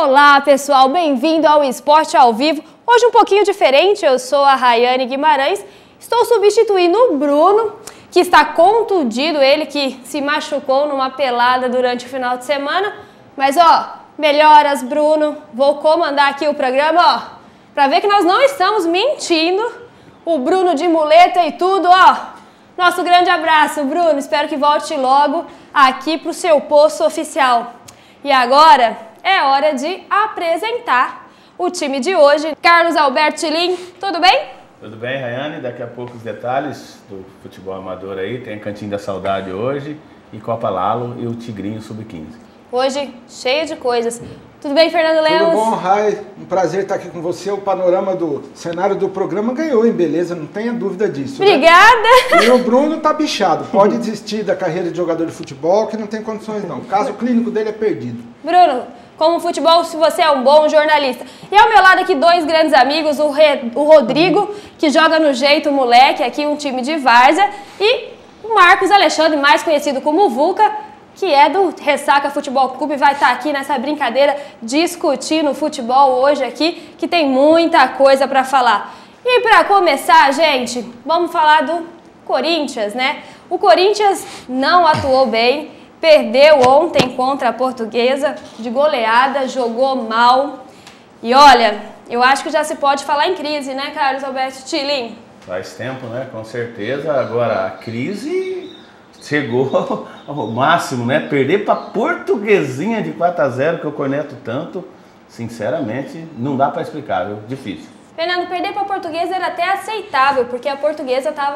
Olá pessoal, bem-vindo ao Esporte ao Vivo. Hoje um pouquinho diferente, eu sou a Rayane Guimarães, estou substituindo o Bruno, que está contundido, ele que se machucou numa pelada durante o final de semana. Mas melhoras Bruno, vou comandar aqui o programa, para ver que nós não estamos mentindo. O Bruno de muleta e tudo, Nosso grande abraço, Bruno, espero que volte logo aqui para o seu posto oficial. E agora é hora de apresentar o time de hoje. Carlos Alberto Tilin, tudo bem? Tudo bem, Rayane? Daqui a pouco os detalhes do futebol amador aí. Tem Cantinho da Saudade hoje e Copa Lalo e o Tigrinho Sub-15. Hoje, cheio de coisas. Tudo bem, Fernando Lemos? Tudo bom, Ray? Um prazer estar aqui com você. O panorama do cenário do programa ganhou, hein? Beleza, não tenha dúvida disso. Obrigada! Né? E o Bruno tá bichado. Pode desistir da carreira de jogador de futebol, que não tem condições não. O caso clínico dele é perdido. Bruno, como futebol, se você é um bom jornalista. E ao meu lado aqui, dois grandes amigos, o Rodrigo, que joga no Jeito Moleque, aqui um time de várzea, e o Marcos Alexandre, mais conhecido como Vulca, que é do Ressaca Futebol Clube, vai estar aqui nessa brincadeira discutindo futebol hoje aqui, que tem muita coisa para falar. E para começar, gente, vamos falar do Corinthians, né? O Corinthians não atuou bem, perdeu ontem contra a Portuguesa de goleada, jogou mal. E olha, eu acho que já se pode falar em crise, né, Carlos Alberto Tilin? Faz tempo, né? Com certeza. Agora, a crise chegou ao máximo, né? Perder para Portuguesinha de 4-0, que eu corneto tanto, sinceramente, não dá para explicar, viu? Difícil. Fernando, perder para a Portuguesa era até aceitável, porque a Portuguesa tá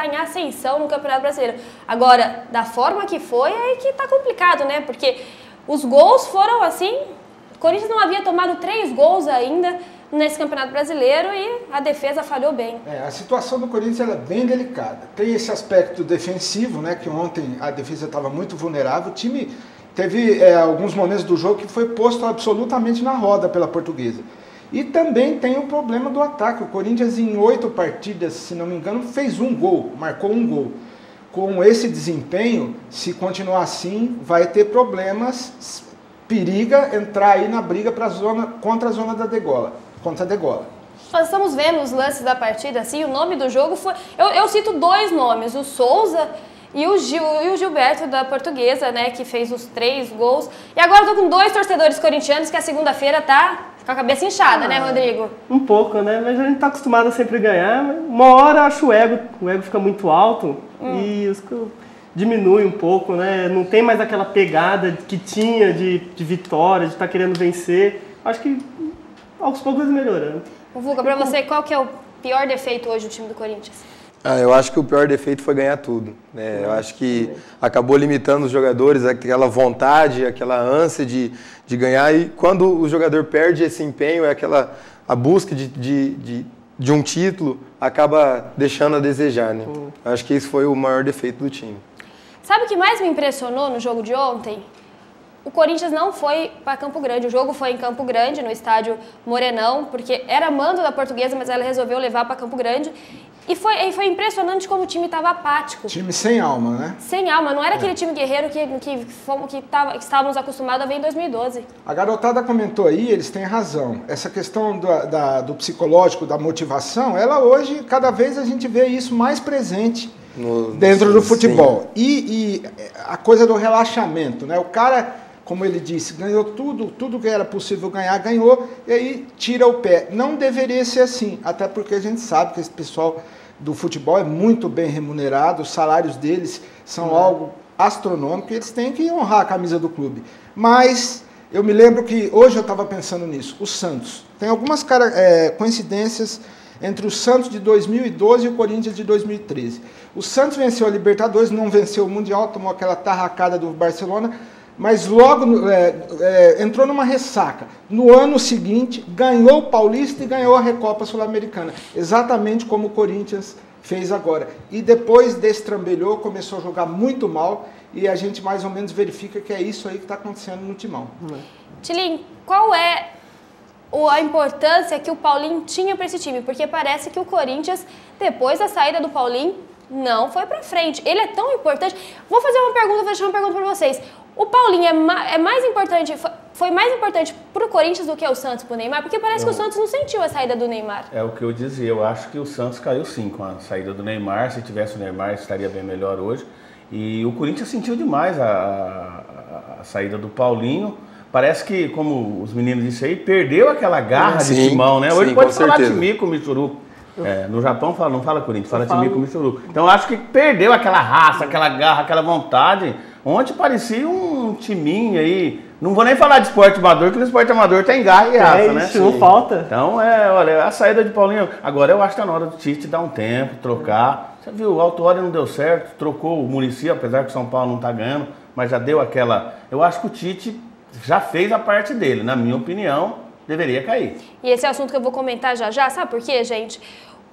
em ascensão no Campeonato Brasileiro. Agora, da forma que foi, aí que tá complicado, né? Porque os gols foram assim, o Corinthians não havia tomado 3 gols ainda nesse Campeonato Brasileiro e a defesa falhou bem. A situação do Corinthians é bem delicada. Tem esse aspecto defensivo, né? Que ontem a defesa estava muito vulnerável. O time teve alguns momentos do jogo que foi posto absolutamente na roda pela Portuguesa. E também tem o problema do ataque. O Corinthians em 8 partidas, se não me engano, fez um gol, marcou um gol. Com esse desempenho, se continuar assim, vai ter problemas, periga entrar aí na briga contra a zona da degola, contra a degola. Nós estamos vendo os lances da partida, assim, o nome do jogo foi... Eu cito 2 nomes, o Souza e o Gilberto da Portuguesa, né, que fez os 3 gols. E agora eu tô com 2 torcedores corintianos que a segunda-feira tá com a cabeça inchada, né, Rodrigo? Um pouco, né? Mas a gente tá acostumado a sempre ganhar. Uma hora acho o ego fica muito alto e diminui um pouco, né? Não tem mais aquela pegada que tinha de vitória, de estar querendo vencer. Acho que aos poucos melhorando. Vulca, pra você, qual que é o pior defeito hoje do time do Corinthians? Eu acho que o pior defeito foi ganhar tudo, né? Eu acho que acabou limitando os jogadores, aquela vontade, aquela ânsia de ganhar. E quando o jogador perde esse empenho, a busca de um título acaba deixando a desejar, né? Eu acho que esse foi o maior defeito do time. Sabe o que mais me impressionou no jogo de ontem? O Corinthians não foi para Campo Grande, o jogo foi em Campo Grande, no estádio Morenão, porque era mando da Portuguesa, mas ela resolveu levar para Campo Grande. E foi impressionante como o time estava apático. Time sem alma, né? Sem alma, não era aquele time guerreiro que estávamos acostumados a ver em 2012. A garotada comentou aí, eles têm razão. Essa questão do psicológico, da motivação, ela hoje, cada vez a gente vê isso mais presente dentro do futebol. E a coisa do relaxamento, né? O cara, como ele disse, ganhou tudo que era possível ganhar, ganhou, e aí tira o pé. Não deveria ser assim, até porque a gente sabe que esse pessoal do futebol é muito bem remunerado, os salários deles são algo astronômico, e eles têm que honrar a camisa do clube. Mas eu me lembro que hoje eu estava pensando nisso, o Santos. Tem algumas coincidências entre o Santos de 2012 e o Corinthians de 2013. O Santos venceu a Libertadores, não venceu o Mundial, tomou aquela tarracada do Barcelona, mas logo entrou numa ressaca. No ano seguinte, ganhou o Paulista e ganhou a Recopa Sul-Americana, exatamente como o Corinthians fez agora. E depois destrambelhou, começou a jogar muito mal, e a gente mais ou menos verifica que é isso aí que está acontecendo no Timão. Tilin, qual é a importância que o Paulinho tinha para esse time? Porque parece que o Corinthians, depois da saída do Paulinho, não foi para frente. Ele é tão importante. Vou deixar uma pergunta para vocês. O Paulinho é mais importante, foi mais importante pro Corinthians do que o Santos pro Neymar? Porque parece que o Santos não sentiu a saída do Neymar. É o que eu dizia, eu acho que o Santos caiu sim com a saída do Neymar. Se tivesse o Neymar, estaria bem melhor hoje. E o Corinthians sentiu demais a saída do Paulinho. Parece que, como os meninos disseram aí, perdeu aquela garra de timão, né? Hoje pode falar Timico, Michuruco. No Japão não fala Corinthians, fala Timico, Michuruco. Então eu acho que perdeu aquela raça, aquela garra, aquela vontade. Ontem parecia um timinho aí. Não vou nem falar de esporte amador, porque no esporte amador tem garra e raça, né? Isso, não falta. Então, olha, a saída de Paulinho... Agora eu acho que tá na hora do Tite dar um tempo, trocar. Você viu, o Autuori não deu certo, trocou o Muricy, apesar que o São Paulo não tá ganhando, mas já deu aquela... Eu acho que o Tite já fez a parte dele, na minha opinião, deveria cair. E esse é o assunto que eu vou comentar já, sabe por quê, gente?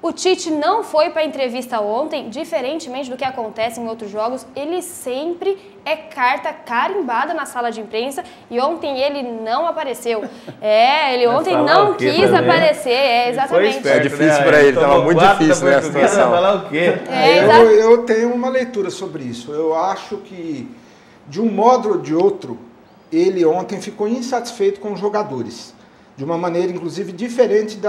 O Tite não foi para a entrevista ontem, diferentemente do que acontece em outros jogos, ele sempre é carta carimbada na sala de imprensa e ontem ele não apareceu. Ele ontem não quis aparecer, exatamente. Foi difícil para ele, estava muito difícil nessa situação. Falar o quê? Eu tenho uma leitura sobre isso. Eu acho que, de um modo ou de outro, ele ontem ficou insatisfeito com os jogadores. De uma maneira, inclusive, diferente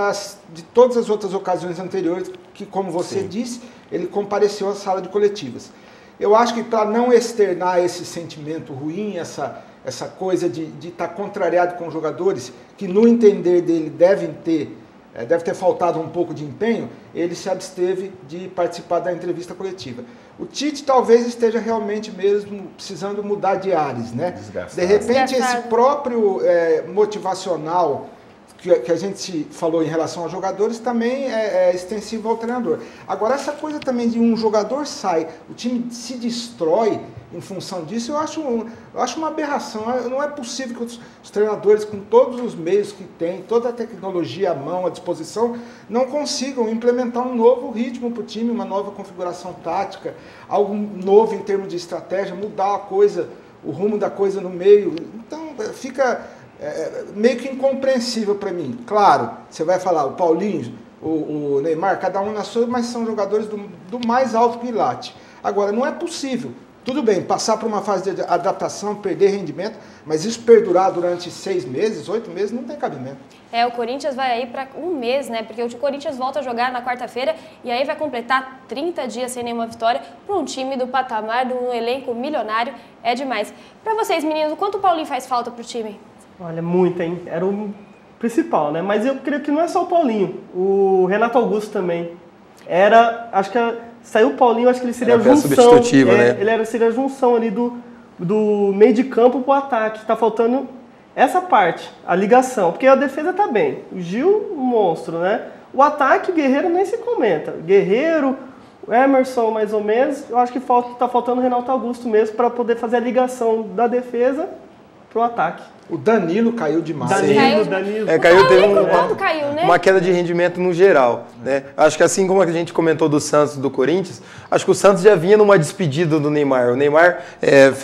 de todas as outras ocasiões anteriores, que, como você disse, ele compareceu à sala de coletivas. Eu acho que, para não externar esse sentimento ruim, essa coisa de estar contrariado com os jogadores, que, no entender dele, deve ter faltado um pouco de empenho, ele se absteve de participar da entrevista coletiva. O Tite talvez esteja realmente mesmo precisando mudar de ares, né? De repente, esse próprio motivacional que a gente falou em relação aos jogadores também é extensivo ao treinador. Agora, essa coisa também de um jogador sai, o time se destrói em função disso, eu acho uma aberração. Não é possível que os treinadores, com todos os meios que têm, toda a tecnologia à mão, à disposição, não consigam implementar um novo ritmo para o time, uma nova configuração tática, algo novo em termos de estratégia, mudar a coisa, o rumo da coisa no meio. Então, fica... meio que incompreensível para mim. Claro, você vai falar o Paulinho, o Neymar, cada um na sua, mas são jogadores do mais alto quilate. Agora, não é possível. Tudo bem, passar por uma fase de adaptação, perder rendimento, mas isso perdurar durante 6 meses, 8 meses, não tem cabimento. O Corinthians vai aí para um mês, né? Porque o Corinthians volta a jogar na quarta-feira e aí vai completar 30 dias sem nenhuma vitória para um time do patamar, de um elenco milionário, é demais. Para vocês, meninos, quanto o Paulinho faz falta para o time? Olha, muito, hein? Era o principal, né? Mas eu creio que não é só o Paulinho. O Renato Augusto também. Acho que saiu o Paulinho, acho que ele seria a junção. Substitutiva, né? Ele seria a junção ali do meio de campo pro ataque. Tá faltando essa parte, a ligação. Porque a defesa tá bem. O Gil, um monstro, né? O ataque, o Guerreiro nem se comenta. Guerreiro, o Emerson, mais ou menos. Eu acho que tá faltando o Renato Augusto mesmo para poder fazer a ligação da defesa pro ataque. O Danilo caiu demais. Danilo. Teve uma queda de rendimento no geral, né? Acho que assim como a gente comentou do Santos e do Corinthians, acho que o Santos já vinha numa despedida do Neymar. O Neymar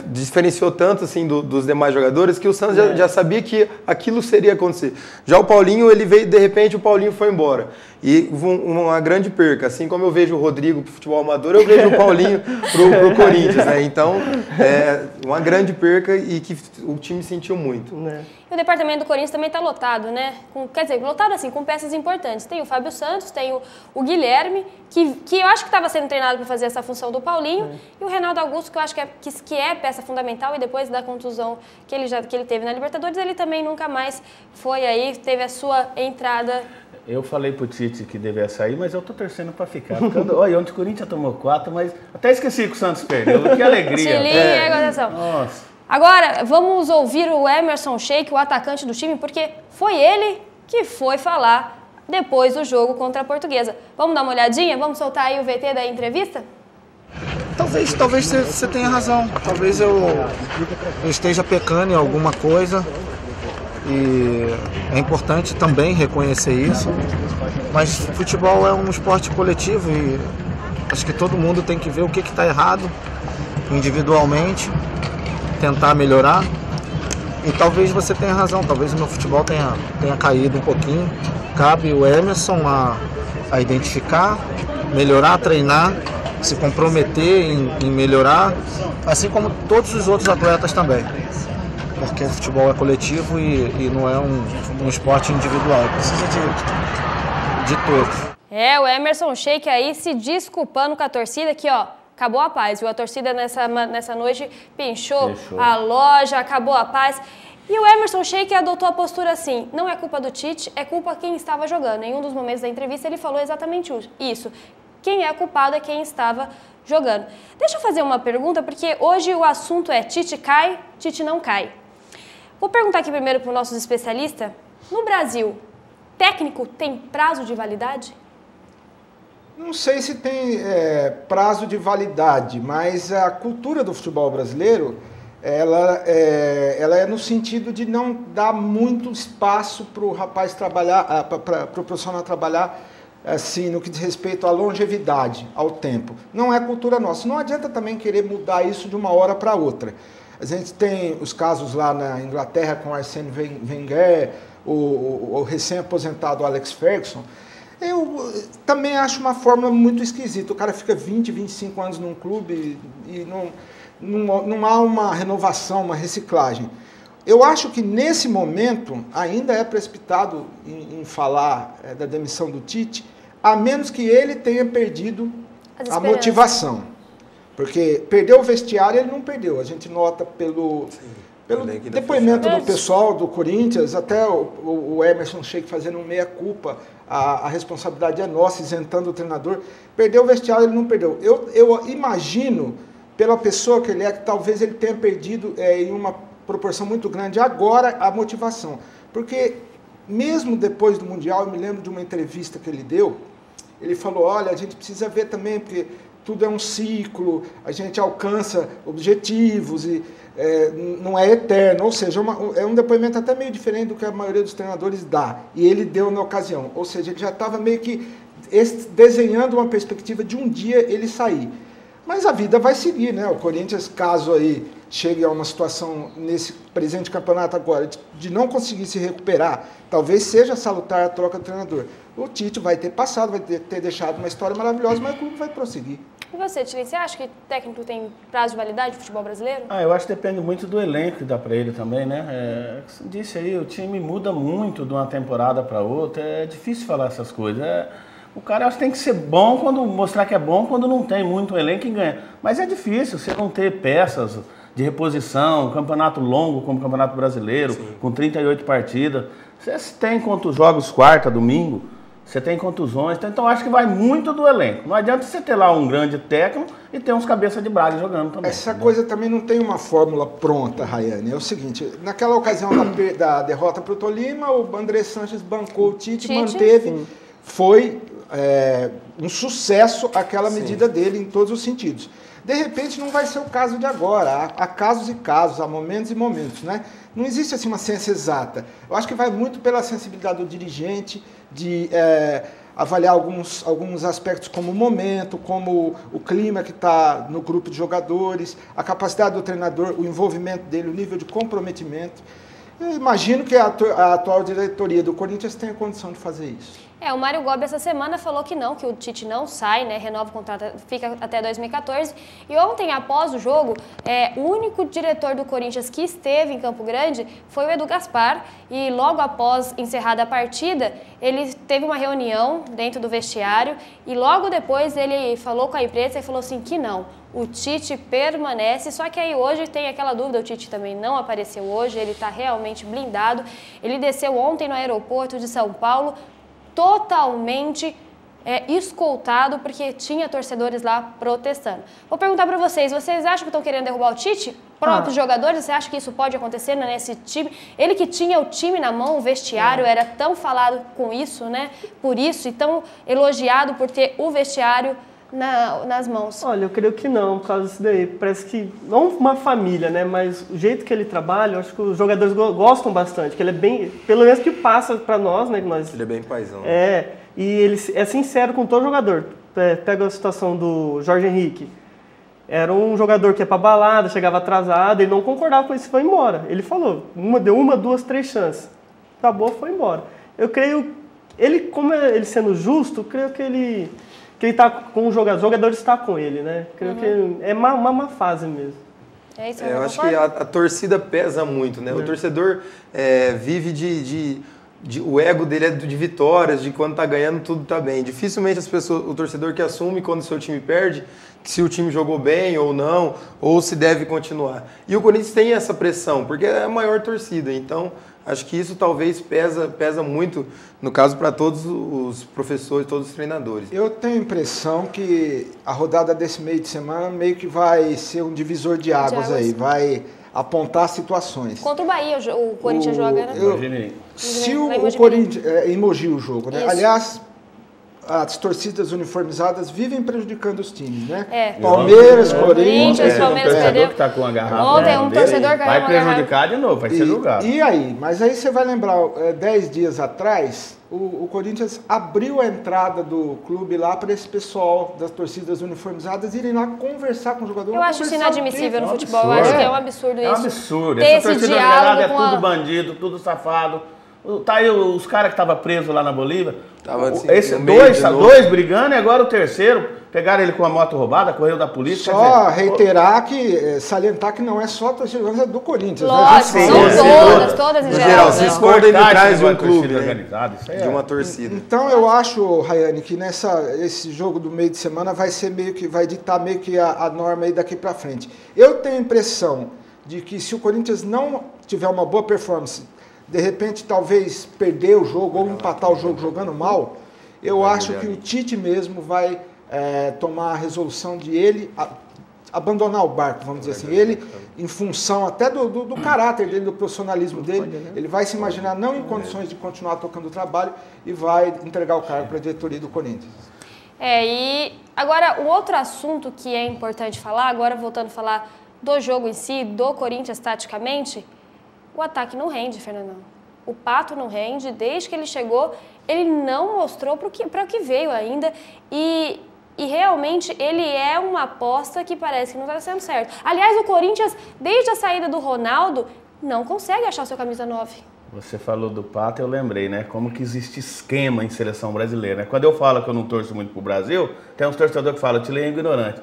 diferenciou tanto assim dos demais jogadores que o Santos já sabia que aquilo seria acontecer. Já o Paulinho, ele veio, de repente o Paulinho foi embora. E uma grande perca, assim como eu vejo o Rodrigo pro futebol amador, eu vejo o Paulinho pro Corinthians, né? Então, uma grande perca e que o time sentiu muito. E o departamento do Corinthians também está lotado, né? Lotado assim, com peças importantes. Tem o Fábio Santos, tem o Guilherme, que eu acho que estava sendo treinado para fazer essa função do Paulinho, e o Reinaldo Augusto, que eu acho que é peça fundamental, e depois da contusão que ele teve na Libertadores, ele também nunca mais foi aí, teve a sua entrada. Eu falei pro Tite que devia sair, mas eu tô torcendo para ficar. Olha, ontem o Corinthians tomou 4, mas até esqueci que o Santos perdeu. Que alegria. Nossa. Agora, vamos ouvir o Emerson Sheik, o atacante do time, porque foi ele que foi falar depois do jogo contra a Portuguesa. Vamos dar uma olhadinha? Vamos soltar aí o VT da entrevista? Talvez você tenha razão. Talvez eu esteja pecando em alguma coisa. E é importante também reconhecer isso. Mas futebol é um esporte coletivo e acho que todo mundo tem que ver o que está errado individualmente, tentar melhorar. E talvez você tenha razão, talvez o meu futebol tenha caído um pouquinho. Cabe o Emerson a identificar, melhorar, treinar, se comprometer em melhorar, assim como todos os outros atletas também. porque o futebol é coletivo e não é um esporte individual, precisa de todos. O Emerson Sheik aí se desculpando com a torcida, que ó, acabou a paz, viu? A torcida nessa noite pinchou a loja, acabou a paz. E o Emerson Sheik adotou a postura assim, não é culpa do Tite, é culpa quem estava jogando. Em um dos momentos da entrevista ele falou exatamente isso. Quem é culpado é quem estava jogando. Deixa eu fazer uma pergunta, porque hoje o assunto é Tite cai, Tite não cai. Vou perguntar aqui primeiro para os nossos especialistas. No Brasil, técnico tem prazo de validade? Não sei se tem prazo de validade, mas a cultura do futebol brasileiro, ela é no sentido de não dar muito espaço para o rapaz trabalhar, para o profissional trabalhar assim, no que diz respeito à longevidade, ao tempo. Não é cultura nossa. Não adianta também querer mudar isso de uma hora para outra. A gente tem os casos lá na Inglaterra com Arsène Wenger, o recém-aposentado Alex Ferguson. Eu também acho uma fórmula muito esquisita. O cara fica 20, 25 anos num clube e não há uma renovação, uma reciclagem. Eu acho que nesse momento ainda é precipitado em falar da demissão do Tite, a menos que ele tenha perdido a motivação. Porque perdeu o vestiário, ele não perdeu. A gente nota pelo depoimento do pessoal do Corinthians, até o Emerson Sheik fazendo um meia-culpa, a responsabilidade é nossa, isentando o treinador. Perdeu o vestiário, ele não perdeu. Eu imagino, pela pessoa que ele é, que talvez ele tenha perdido em uma proporção muito grande agora a motivação. Porque mesmo depois do Mundial, eu me lembro de uma entrevista que ele deu, ele falou, olha, a gente precisa ver também, porque tudo é um ciclo, a gente alcança objetivos e não é eterno, ou seja, é um depoimento até meio diferente do que a maioria dos treinadores dá, e ele deu na ocasião, ou seja, ele já estava meio que desenhando uma perspectiva de um dia ele sair. Mas a vida vai seguir, né? O Corinthians, caso aí chegue a uma situação nesse presente campeonato agora de não conseguir se recuperar, talvez seja salutar a troca do treinador. O Tite vai ter passado, vai ter deixado uma história maravilhosa, mas o clube vai prosseguir. E você, Tilly, você acha que técnico tem prazo de validade no futebol brasileiro? Eu acho que depende muito do elenco que dá para ele também, né? Como disse aí, o time muda muito de uma temporada para outra, é difícil falar essas coisas. O cara acho que tem que ser bom quando mostrar que é bom quando não tem muito elenco e ganha. Mas é difícil você não ter peças de reposição, um campeonato longo como o Campeonato Brasileiro, sim, com 38 partidas. Você tem quantos jogos quarta, domingo, você tem contusões, então acho que vai muito do elenco. Não adianta você ter lá um grande técnico e ter uns cabeça de braga jogando também. Essa coisa também não tem uma fórmula pronta, Rayane. É o seguinte, naquela ocasião da derrota para o Tolima, o André Sanches bancou o Tite, manteve, foi um sucesso aquela medida dele em todos os sentidos. De repente não vai ser o caso de agora, há casos e casos, há momentos e momentos, né? Não existe assim uma ciência exata. Eu acho que vai muito pela sensibilidade do dirigente, de avaliar alguns aspectos como o momento, como o clima que está no grupo de jogadores, a capacidade do treinador, o envolvimento dele, o nível de comprometimento. Eu imagino que a atual diretoria do Corinthians tenha condição de fazer isso. O Mário Gobi essa semana falou que não, que o Tite não sai, né, renova o contrato, fica até 2014. E ontem, após o jogo, o único diretor do Corinthians que esteve em Campo Grande foi o Edu Gaspar. E logo após encerrada a partida, ele teve uma reunião dentro do vestiário e logo depois ele falou com a imprensa e falou assim que não, o Tite permanece. Só que aí hoje tem aquela dúvida, o Tite também não apareceu hoje, ele está realmente blindado. Ele desceu ontem no aeroporto de São Paulo, totalmente escoltado, porque tinha torcedores lá protestando. Vou perguntar para vocês acham que estão querendo derrubar o Tite? Próprios jogadores, você acha que isso pode acontecer nesse time? Ele que tinha o time na mão, o vestiário, era tão falado com isso, né? Por isso, e tão elogiado por ter o vestiário nas mãos. Olha, eu creio que não, por causa disso daí. Parece que, não uma família, né? Mas o jeito que ele trabalha, eu acho que os jogadores gostam bastante, que ele é bem, pelo menos que passa para nós, né? Que nós, ele é bem paizão. E ele é sincero com todo jogador. Pega a situação do Jorge Henrique. Era um jogador que ia pra balada, chegava atrasado, ele não concordava com isso e foi embora. Ele falou, deu 1, 2, 3 chances. Acabou, foi embora. Eu creio, como ele sendo justo, creio que ele está com os jogadores está com ele, né? Creio que é uma má fase mesmo. É isso, eu acho que a torcida pesa muito, né? O torcedor vive o ego dele é de vitórias, de quando tá ganhando tudo tá bem. Dificilmente o torcedor que assume quando seu time perde, se o time jogou bem ou não, ou se deve continuar. E o Corinthians tem essa pressão, porque é a maior torcida, então acho que isso talvez pesa muito, no caso, para todos os professores, todos os treinadores. Eu tenho a impressão que a rodada desse meio de semana meio que vai ser um divisor de águas aí, vai apontar situações. Contra o Bahia, o Corinthians joga, né? Se o Corinthians... em Mogi o jogo, né? Isso. Aliás, as torcidas uniformizadas vivem prejudicando os times, né? Palmeiras, Palmeiras, Corinthians... perdeu. Que tá com a garrafa, ontem um torcedor caiu. vai prejudicar de novo, vai ser julgado. E aí? Mas aí você vai lembrar, 10 dias atrás, o Corinthians abriu a entrada do clube lá para esse pessoal das torcidas uniformizadas irem lá conversar com o jogador. Eu acho isso inadmissível no futebol. absurdo. Eu acho que é um absurdo isso. É um absurdo. Ter Essa esse torcida diálogo organizada é com tudo bandido, tudo safado. Tá aí os caras que estavam presos lá na Bolívia. Tava assim, dois brigando e agora o terceiro. Pegaram ele com a moto roubada, correu da polícia. Só reiterar salientar que não é só a torcida organizada do Corinthians. Lógico, né? são todas em geral. se escondem de trás de um clube, né? Organizado, isso aí De uma torcida. Então eu acho, Rayane, que esse jogo do meio de semana vai ser vai ditar meio que a norma aí daqui para frente. Eu tenho a impressão de que se o Corinthians não tiver uma boa performance, de repente talvez perder o jogo ou empatar o jogo jogando mal, eu acho que o Tite mesmo vai tomar a resolução de ele abandonar o barco, vamos dizer assim. Ele, em função até do caráter dele, do profissionalismo dele, ele vai se imaginar não em condições de continuar tocando o trabalho e vai entregar o cargo para a diretoria do Corinthians. E agora o outro assunto que é importante falar, agora voltando a falar do jogo em si, do Corinthians taticamente, o ataque não rende, Fernandão. O Pato não rende, desde que ele chegou, ele não mostrou para o que veio ainda e realmente ele é uma aposta que parece que não está sendo certo. Aliás, o Corinthians, desde a saída do Ronaldo, não consegue achar o seu camisa 9. Você falou do Pato, eu lembrei, né? Como que existe esquema em seleção brasileira, né? Quando eu falo que eu não torço muito pro Brasil, tem uns torcedores que falam, te leio ignorante.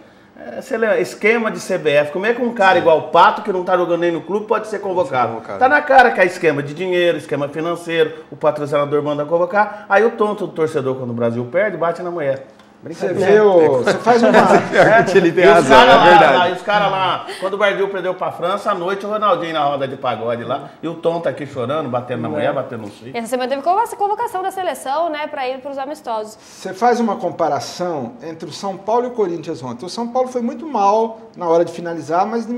Esquema de CBF, como é que um cara igual o Pato, que não tá jogando nem no clube, pode ser convocado? Tá na cara que é esquema de dinheiro, esquema financeiro, o patrocinador manda convocar, aí o tonto do torcedor, quando o Brasil perde, bate na mulher. Você faz uma... Ele tem razão, é verdade. E os caras lá, quando o Brasil perdeu pra França, à noite o Ronaldinho na roda de pagode lá, e o tonto aqui chorando, batendo na mulher, batendo no filho. Essa semana teve convocação da seleção, né, para ir para os amistosos. Você faz uma comparação entre o São Paulo e o Corinthians ontem. O São Paulo foi muito mal na hora de finalizar, mas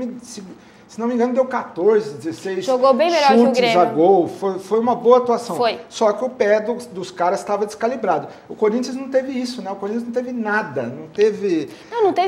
se não me engano, deu 14, 16 jogou bem melhor que o Grêmio. A gol. Foi uma boa atuação. Foi. Só que o pé dos caras estava descalibrado. O Corinthians não teve isso, né? O Corinthians não teve nada. Não teve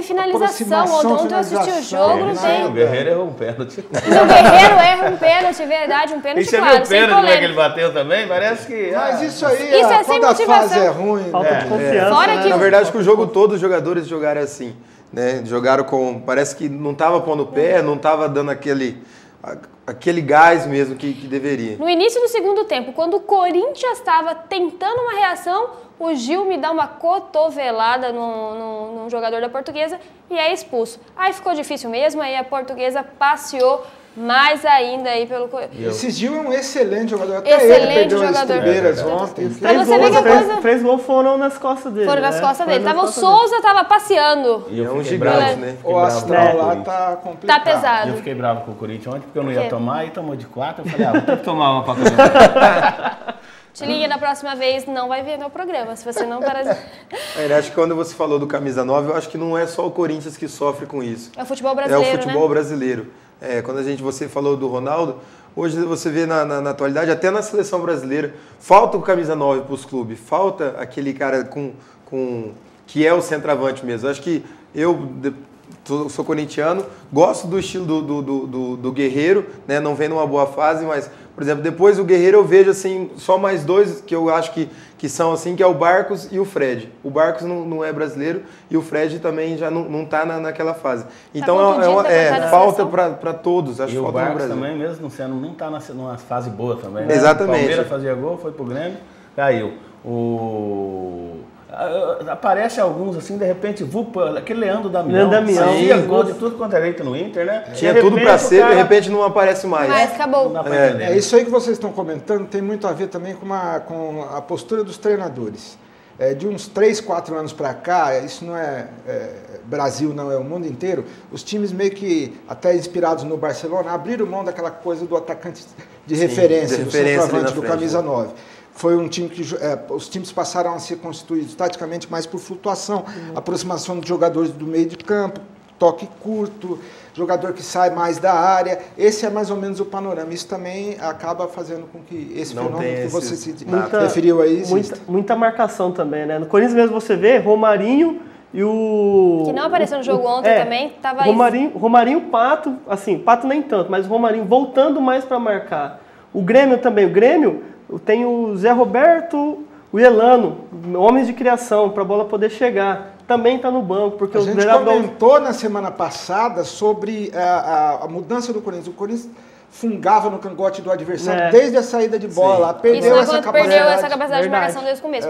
finalização. Ontem eu assisti o jogo, não tem. O Guerreiro errou um pênalti. O Guerreiro erra um pênalti, verdade, um pênalti claro. E você viu o pênalti que ele bateu também? Parece que... Mas isso aí, é quando a fase é ruim... Falta de confiança, Fora que Na verdade, que o jogo todo os jogadores jogaram assim. Né? Jogaram com... Parece que não estava pondo o pé, não estava dando aquele gás mesmo que deveria. No início do segundo tempo, quando o Corinthians estava tentando uma reação, o Gil me dá uma cotovelada num jogador da Portuguesa e é expulso. Aí ficou difícil mesmo, aí a Portuguesa passeou mais ainda aí pelo... Esse Gil é um excelente jogador. Até ele perdeu as primeiras ontem. Pra você ver que a coisa... Três gols foram nas costas dele. Foram nas costas dele. O Souza tava passeando. E eu um fiquei gigante, bravo, né? O astral lá tá complicado. Tá pesado. E eu fiquei bravo com o Corinthians ontem porque eu não ia tomar e tomou de 4. Eu falei, vou ter que tomar uma pra comer. Te liga na próxima vez, não vai ver meu programa, se você não parar de... Acho que quando você falou do camisa 9, eu acho que não é só o Corinthians que sofre com isso. É o futebol brasileiro, É o futebol né? brasileiro. Quando você falou do Ronaldo, hoje você vê na atualidade, até na seleção brasileira, falta o camisa 9 para os clubes, falta aquele cara que é o centroavante mesmo. Eu acho que eu sou corintiano, gosto do estilo do Guerreiro, né? Não vem numa boa fase, mas, por exemplo, depois do Guerreiro eu vejo assim, só mais dois que eu acho que são assim, que é o Barcos e o Fred. O Barcos não é brasileiro e o Fred também já não está naquela fase. Então falta para todos, acho que falta no Barcos Brasil. também, mesmo sendo, não está numa fase boa também. Né? Exatamente. O Palmeiras fazia gol, foi pro Grêmio, caiu. aparece alguns assim, de repente, aquele Leandro Damião. Leandro Damião. Fazia gol de tudo quanto é jeito no Inter, né? Tinha tudo para ser, de repente não aparece mais. Mas acabou. Não dá pra entender, né? Isso aí que vocês estão comentando tem muito a ver também com a postura dos treinadores. De uns 3, 4 anos para cá, isso não é Brasil, não, é o mundo inteiro, os times meio que, até inspirados no Barcelona, abriram mão daquela coisa do atacante de referência, do centroavante, do camisa 9. Foi um time que os times passaram a ser constituídos taticamente mais por flutuação, aproximação de jogadores do meio de campo, toque curto, jogador que sai mais da área. Esse é mais ou menos o panorama. Isso também acaba fazendo com que esse fenômeno que você se referiu aí exista. Muita marcação também, né? No Corinthians mesmo você vê Romarinho e o... Que não apareceu no jogo ontem também. Tava Romarinho, Pato, assim, Pato nem tanto, mas o Romarinho voltando mais para marcar. O Grêmio também. O Grêmio tem o Zé Roberto, o Elano, homens de criação, para a bola poder chegar. Também está no banco, porque a gente comentou na semana passada sobre a mudança do Corinthians. O Corinthians fungava no cangote do adversário desde a saída de bola. Perdeu essa capacidade de marcação desde o começo.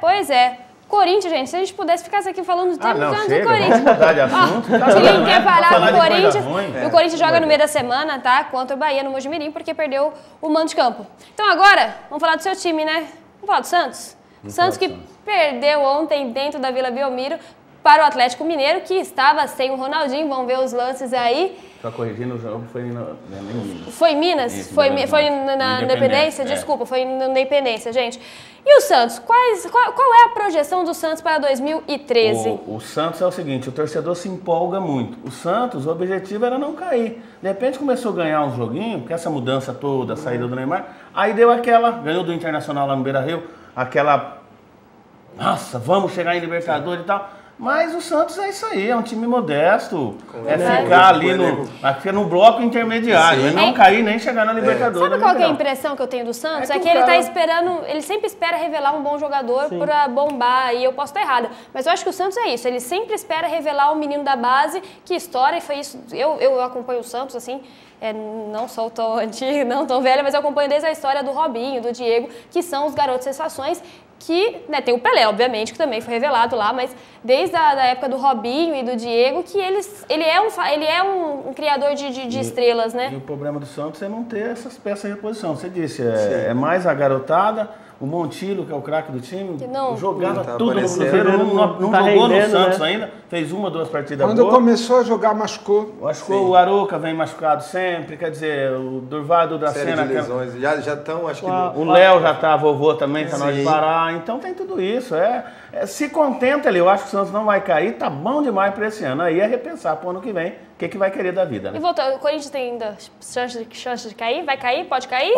Pois é. Corinthians, gente, se a gente pudesse ficar aqui falando de tempo tanto do Corinthians. Mudar de assunto. Ninguém quer parar no Corinthians. E o Corinthians joga no meio da semana, tá? Contra o Bahia no Mojimirim, porque perdeu o mando de campo. Então agora, vamos falar do seu time, né? Vamos falar do Santos. Santos que perdeu ontem dentro da Vila Belmiro para o Atlético Mineiro, que estava sem o Ronaldinho. Vamos ver os lances aí. Só corrigindo, o jogo foi em Minas. Foi em Minas? Isso, foi na Independência? Desculpa, foi na Independência, gente. E o Santos? Qual é a projeção do Santos para 2013? O Santos é o seguinte, o torcedor se empolga muito. O Santos, o objetivo era não cair. De repente começou a ganhar um joguinho, porque essa mudança toda, a saída do Neymar, aí deu ganhou do Internacional lá no Beira-Rio, nossa, vamos chegar em Libertadores e tal. Mas o Santos é isso aí, é um time modesto. Ficar ali no bloco intermediário. É não cair nem chegar na Libertadores. Sabe qual que é a impressão que eu tenho do Santos? É que ele tá esperando, ele sempre espera revelar um bom jogador para bombar, e eu posso estar errada. Mas eu acho que o Santos é isso, ele sempre espera revelar um menino da base que estoura, e foi isso. Eu acompanho o Santos, assim, não sou tão antiga, não tão velha, mas eu acompanho desde a história do Robinho, do Diego, que são os garotos sensações. Que, tem o Pelé, obviamente, que também foi revelado lá, mas desde a época do Robinho e do Diego, que ele é um criador de estrelas, né? E o problema do Santos é não ter essas peças de reposição. Você disse, é mais a garotada, o Montilho, que é o craque do time, jogava tudo no Cruzeiro, não jogou no Santos ainda, fez 1 ou 2 partidas boas. Quando começou a jogar, machucou. O Arouca vem machucado sempre, quer dizer, o Durval da Cena. Já estão, acho que... O Léo já tá, vovô também, tá na hora de parar, então tem tudo isso. Se contenta ali, eu acho que o Santos não vai cair, tá bom demais para esse ano. Aí é repensar pro ano que vem, o que vai querer da vida, né? E voltando, o Corinthians tem ainda chance de cair? Vai cair? Pode cair?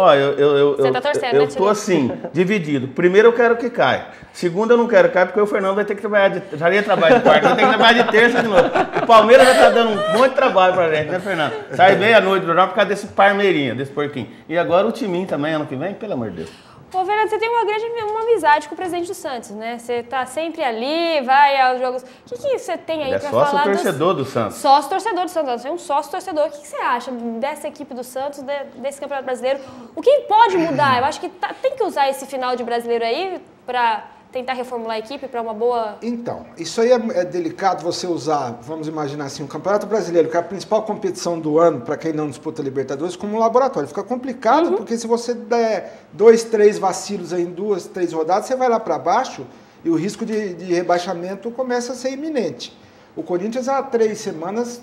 Você tá torcendo, eu tô assim, dividido. Primeiro eu quero que caia. Segundo eu não quero cair, porque o Fernando vai ter que trabalhar já ia trabalhar de quarta, vai ter que trabalhar de terça de novo. O Palmeiras já tá dando um monte de trabalho pra gente, né, Fernando? Sai meia-noite do jornal por causa desse parmeirinha, desse porquinho. E agora o timinho também, ano que vem, pelo amor de Deus. Ô, Fernando, você tem uma amizade com o presidente do Santos, né? Você tá sempre ali, vai aos jogos. O que você tem aí pra falar? Sócio torcedor do Santos. Sócio torcedor do Santos. Você é um sócio torcedor. O que você acha dessa equipe do Santos, desse Campeonato Brasileiro? O que pode mudar? Eu acho que tem que usar esse final de brasileiro aí pra tentar reformular a equipe para uma boa... Então, isso aí é delicado você usar, vamos imaginar assim, o Campeonato Brasileiro, que é a principal competição do ano para quem não disputa Libertadores, como um laboratório. Fica complicado, porque se você der 2, 3 vacilos aí em 2, 3 rodadas, você vai lá para baixo e o risco de rebaixamento começa a ser iminente. O Corinthians, há 3 semanas,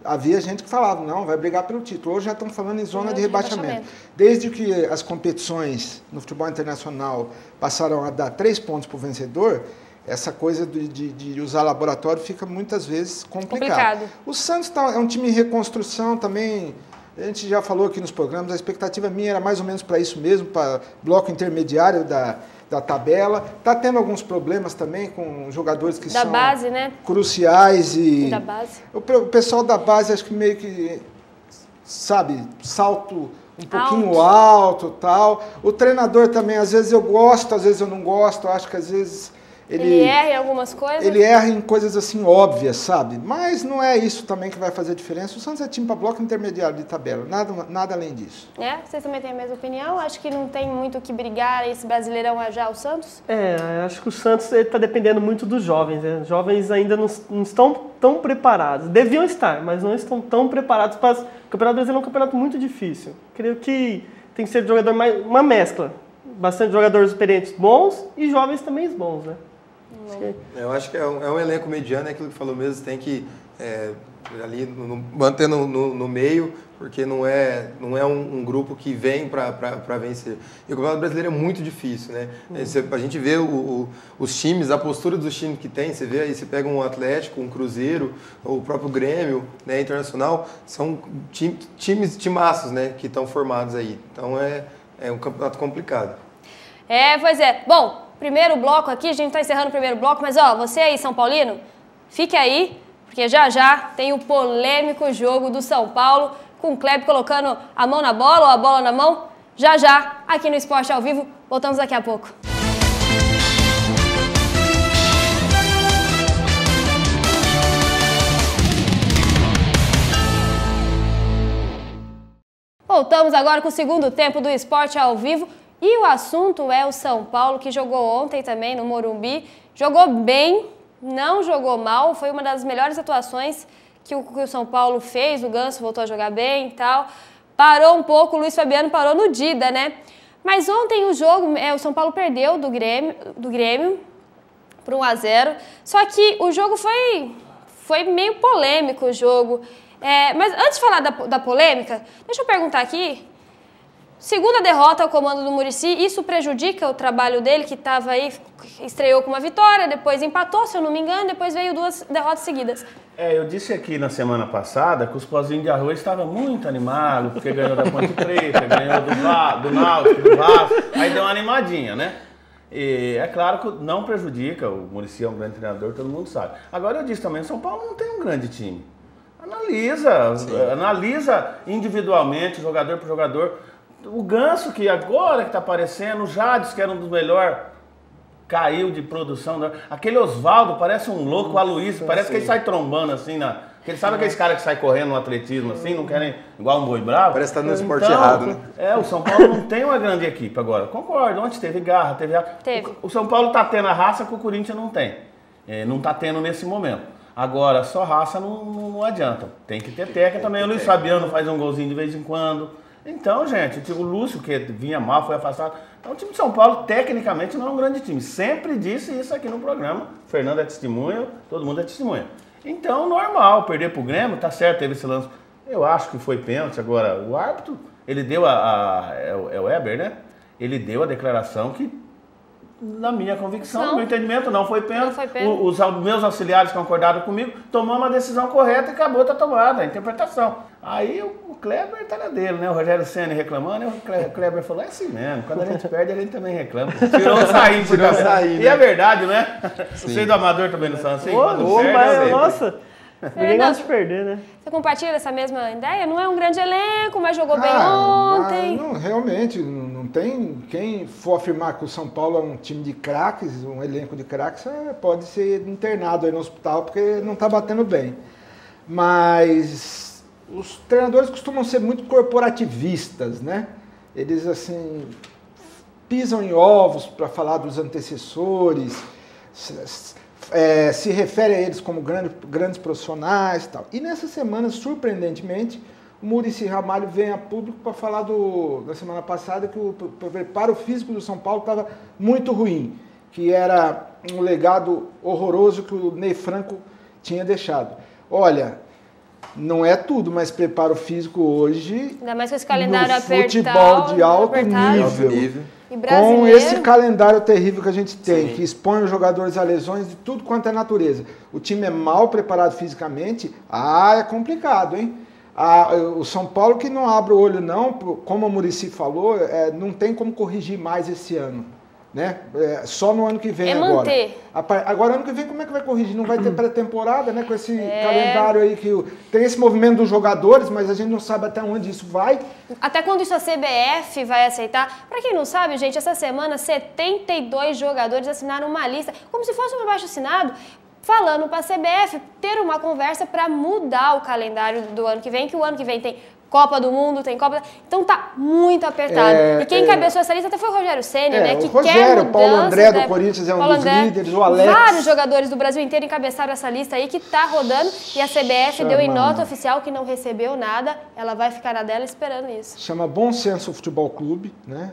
havia gente que falava, não, vai brigar pelo título. Hoje já estão falando em zona de rebaixamento. Desde que as competições no futebol internacional passaram a dar 3 pontos para o vencedor, essa coisa de usar laboratório fica muitas vezes complicado. O Santos é um time em reconstrução também. A gente já falou aqui nos programas, a expectativa minha era mais ou menos para isso mesmo, para bloco intermediário da tabela. Está tendo alguns problemas também com jogadores que são base, né? Cruciais. Da base. O pessoal da base acho que meio que, sabe, salto um pouquinho alto, tal. O treinador também, às vezes eu gosto, às vezes eu não gosto. Acho que às vezes Ele erra em algumas coisas? Ele erra em coisas assim óbvias, sabe? Mas não é isso também que vai fazer diferença. O Santos é time para bloco intermediário de tabela, nada além disso. Vocês também têm a mesma opinião? Acho que não tem muito o que brigar esse Brasileirão já o Santos? Acho que o Santos está dependendo muito dos jovens. Né? Os jovens ainda não estão tão preparados. Deviam estar, mas não estão tão preparados para... O Campeonato Brasileiro é um campeonato muito difícil. Creio que tem que ser jogador uma mescla. Bastante jogadores experientes bons e jovens também bons, né? Eu acho que é um elenco mediano, é aquilo que falou mesmo, tem que ali manter no meio, porque não é um grupo que vem para vencer. E o Campeonato Brasileiro é muito difícil, né? A gente vê os times, a postura dos times que tem, você vê aí, você pega um Atlético, um Cruzeiro, o próprio Grêmio, né, Internacional, são timaços, né, que estão formados aí. Então é um campeonato complicado. Pois é. Bom, primeiro bloco aqui, a gente está encerrando o primeiro bloco, mas você aí, São Paulino, fique aí, porque já tem o polêmico jogo do São Paulo, com o Kleber colocando a mão na bola ou a bola na mão, já, aqui no Esporte ao Vivo. Voltamos daqui a pouco. Voltamos agora com o segundo tempo do Esporte ao Vivo. E o assunto é o São Paulo, que jogou ontem também no Morumbi. Jogou bem, não jogou mal. Foi uma das melhores atuações que o São Paulo fez. O Ganso voltou a jogar bem e tal. Parou um pouco, o Luiz Fabiano parou no Dida, né? Mas ontem o jogo, o São Paulo perdeu do Grêmio por 1-0. Só que o jogo foi meio polêmico, o jogo. Mas antes de falar da polêmica, deixa eu perguntar aqui. Segunda derrota ao comando do Muricy, isso prejudica o trabalho dele, que estava aí, estreou com uma vitória, depois empatou, se eu não me engano, depois veio 2 derrotas seguidas. Eu disse aqui na semana passada que os pozinhos de arroz estavam muito animados, porque ganhou da Ponte Preta, ganhou do Náutico, do Vasco, aí deu uma animadinha, né? E é claro que não prejudica, o Muricy é um grande treinador, todo mundo sabe. Agora eu disse também, o São Paulo não tem um grande time. Analisa individualmente, jogador por jogador. O Ganso, que agora que está aparecendo, o Jadson, que era um dos melhores, caiu de produção. Aquele Oswaldo parece um louco, o Aloysio, parece que ele sai trombando assim, sabe aqueles caras que saem correndo no atletismo assim, não querem igual um boi bravo? Parece que está no esporte errado, né? O São Paulo não tem uma grande equipe agora, concordo, ontem teve garra, teve. O São Paulo está tendo a raça que o Corinthians não tem, não está tendo nesse momento. Agora, só raça não adianta, tem que ter técnica também. O Luiz Fabiano faz um golzinho de vez em quando. Então, gente, o Lúcio, que vinha mal, foi afastado. Então, o time de São Paulo, tecnicamente, não é um grande time. Sempre disse isso aqui no programa. O Fernando é testemunha, todo mundo é testemunha. Então, normal, perder pro Grêmio, tá certo, teve esse lance. Eu acho que foi pênalti. Agora, o árbitro, ele deu é o Weber, né? Ele deu a declaração que, na minha convicção, no meu entendimento, não foi pênalti. Os meus auxiliares que concordaram comigo, tomamos a decisão correta e acabou, tá tomada a interpretação. Aí o Kleber tá na dele, né? O Rogério Ceni reclamando, e o Kleber falou, é assim mesmo, quando a gente perde, a gente também reclama. Tirou o sair, né? E é verdade, né? Vocês do Amador também não são assim? Nossa, ninguém gosta de perder, né? Você compartilha dessa mesma ideia? Não é um grande elenco, mas jogou bem ontem. Não, realmente, não tem quem for afirmar que o São Paulo é um time de craques, um elenco de craques, pode ser internado aí no hospital porque não está batendo bem. Mas os treinadores costumam ser muito corporativistas, né? Eles, assim, pisam em ovos para falar dos antecessores, se refere a eles como grandes profissionais e tal. E nessa semana, surpreendentemente, o Muricy Ramalho vem a público para falar na semana passada que o preparo físico do São Paulo estava muito ruim, que era um legado horroroso que o Ney Franco tinha deixado. Olha, não é tudo, mas preparo físico hoje, ainda mais com esse calendário no futebol de alto nível. Com esse calendário terrível que a gente tem, que expõe os jogadores a lesões de tudo quanto é natureza. O time é mal preparado fisicamente, é complicado, hein? O São Paulo que não abre o olho não, como o Muricy falou, não tem como corrigir mais esse ano. né? Só no ano que vem agora. Manter. Agora, ano que vem, como é que vai corrigir? Não vai ter pré-temporada, né? Com esse calendário aí que tem esse movimento dos jogadores, mas a gente não sabe até onde isso vai. Até quando isso a CBF vai aceitar? Pra quem não sabe, gente, essa semana 72 jogadores assinaram uma lista, como se fosse um abaixo-assinado, falando para a CBF ter uma conversa para mudar o calendário do ano que vem, que o ano que vem tem Copa do Mundo, tem Copa... Então tá muito apertado. E quem encabeçou essa lista até foi o Rogério Ceni, né? Que o Rogério, quer mudança, Paulo André do Corinthians é um dos líderes, o Alex. Vários jogadores do Brasil inteiro encabeçaram essa lista aí que tá rodando e a CBF deu em nota oficial que não recebeu nada, ela vai ficar na dela esperando isso. Chama Bom Senso Futebol Clube, né?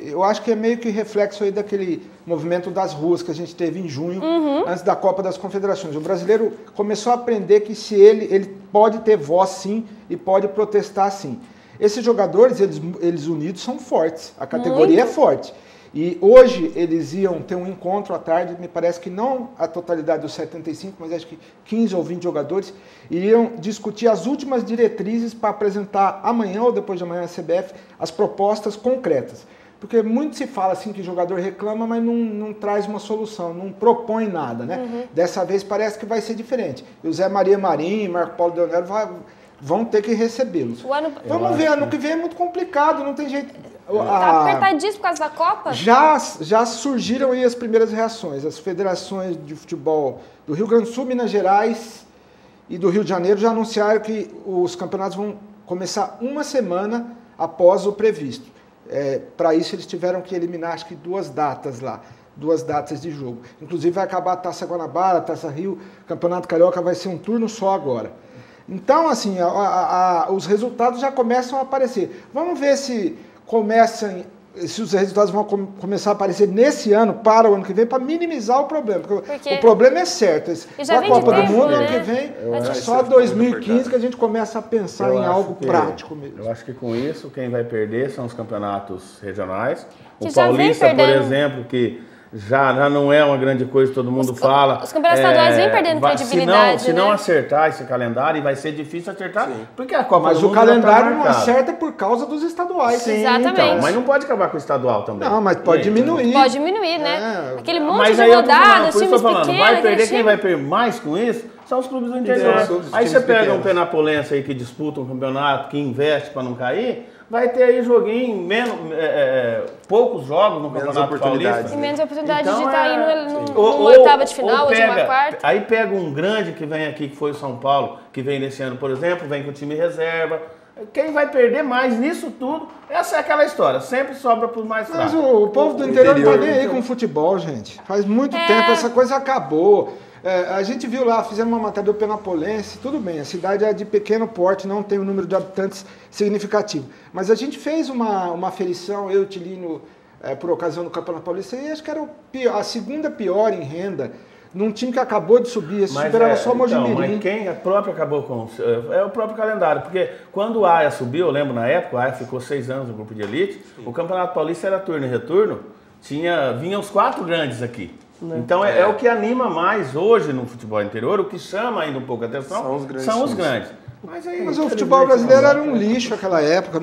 Eu acho que é meio que reflexo aí daquele movimento das ruas que a gente teve em junho, antes da Copa das Confederações. O brasileiro começou a aprender que se ele pode ter voz sim e pode protestar sim. Esses jogadores, eles unidos são fortes, a categoria é forte. E hoje eles iam ter um encontro à tarde, me parece que não a totalidade dos 75, mas acho que 15 ou 20 jogadores, iriam discutir as últimas diretrizes para apresentar amanhã ou depois de amanhã à CBF as propostas concretas. Porque muito se fala assim que o jogador reclama, mas não traz uma solução, não propõe nada, né? Dessa vez parece que vai ser diferente. E o Zé Maria Marinho, Marco Paulo Deonero vão ter que recebê-los. Vamos ver, ano que vem é muito complicado, não tem jeito. Tá apertadíssimo por causa da Copa? Já surgiram aí as primeiras reações. As federações de futebol do Rio Grande do Sul, Minas Gerais e do Rio de Janeiro já anunciaram que os campeonatos vão começar uma semana após o previsto. Para isso eles tiveram que eliminar acho que 2 datas lá, 2 datas de jogo. Inclusive vai acabar a Taça Guanabara, a Taça Rio, Campeonato Carioca vai ser um turno só agora. Então, assim, os resultados já começam a aparecer. Vamos ver se os resultados vão começar a aparecer nesse ano para o ano que vem, para minimizar o problema. Porque o problema é certo. A Copa do Mundo, ano que vem, é só 2015 que a gente começa a pensar em algo prático mesmo. Eu acho que com isso, quem vai perder são os campeonatos regionais. Que o Paulista, por exemplo, que já não é uma grande coisa, todo mundo fala. Os campeonatos estaduais vêm perdendo credibilidade, se não acertar esse calendário, e vai ser difícil acertar, porque a Copa do Mundo. Mas o calendário não acerta por causa dos estaduais. Sim, exatamente. Então, mas não pode acabar com o estadual também. Não, mas pode diminuir. Pode diminuir, né? Aquele monte de rodadas, times pequenos. Vai perder, quem vai perder mais com isso são os clubes do interior. Aí você pega um Penapolense aí que disputa um campeonato, que investe para não cair, vai ter aí joguinho, poucos jogos no Campeonato Paulista. E menos oportunidade de estar aí numa oitava de final ou de uma quarta. Aí pega um grande que vem aqui, que foi o São Paulo, que vem nesse ano, por exemplo, vem com o time reserva. Quem vai perder mais nisso tudo, essa é aquela história, sempre sobra para os mais fracos. Mas o povo do interior não está nem aí com futebol, gente. Faz muito tempo, essa coisa acabou. A gente viu lá, fizemos uma matéria do Penapolense, tudo bem, a cidade é de pequeno porte, não tem um número de habitantes significativo. Mas a gente fez uma aferição, eu e o Tilino, por ocasião do Campeonato Paulista, e acho que era a segunda pior em renda, num time que acabou de subir, esse time era só Mojimirim. Mas quem próprio acabou com... É o próprio calendário, porque quando o AIA subiu, eu lembro na época, o AIA ficou 6 anos no grupo de elite, o Campeonato Paulista era turno e retorno, vinham os 4 grandes aqui. Então é o que anima mais hoje no futebol interior, o que chama ainda um pouco a atenção são os grandes. Mas o futebol brasileiro era um lixo naquela época,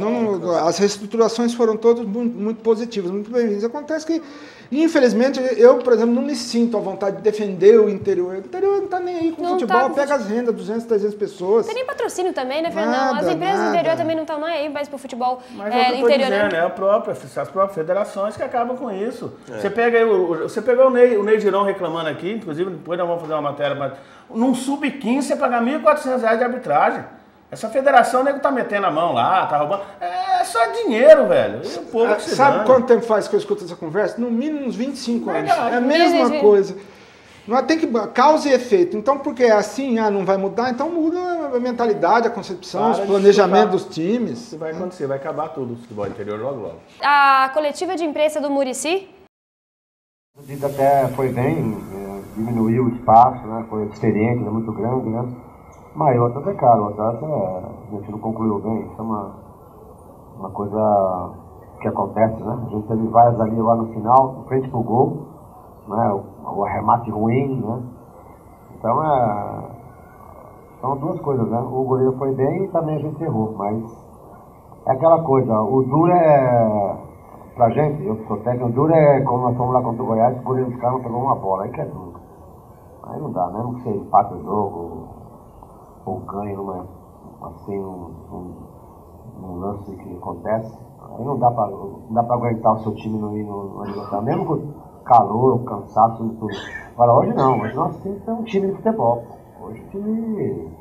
as reestruturações foram todas muito positivas, muito bem-vindas. Acontece que, infelizmente, eu, por exemplo, não me sinto à vontade de defender o interior. O interior não está nem aí com o futebol, pega as rendas, 200, 300 pessoas. Tem nem patrocínio também, né, Fernando? As empresas do interior também não estão nem aí mais pro futebol interior. Dizendo, as próprias federações que acabam com isso. Você pega aí, você pegou o Ney Girão reclamando aqui, inclusive depois nós vamos fazer uma matéria, mas num sub-15 você pagar R$ 1.400 de arbitragem. Essa federação, o nego tá metendo a mão lá, tá roubando. É só dinheiro, velho. E o povo sabe quanto tempo faz que eu escuto essa conversa? No mínimo uns 25 anos. É a mesma coisa. Não tem que causa e efeito. Então, porque é assim, não vai mudar, então muda a mentalidade, a concepção, os planejamentos dos times. Isso vai acontecer, vai acabar tudo o futebol interior logo logo. A coletiva de imprensa do Muricy? O Dito até foi bem, diminuiu o espaço, né? Foi experiente, muito grande, né? Mas o Otávio é caro, o Otávio a gente não concluiu bem, isso é uma coisa que acontece, né? A gente teve várias ali lá no final, de frente pro gol, né? O arremate ruim, né? Então são 2 coisas, né? O goleiro foi bem e também a gente errou, mas é aquela coisa, o duro Pra gente, eu que sou técnico, duro é como nós fomos lá contra o Goiás, o goleiro dos caras não pegou uma bola, aí que é duro. Aí não dá, mesmo que você empate o jogo ou ganhe numa, assim, um lance que acontece, aí não dá pra aguentar o seu time no adversário, mesmo com calor, cansaço, tudo. Agora hoje não, hoje nós temos que ter um time de futebol. Hoje o time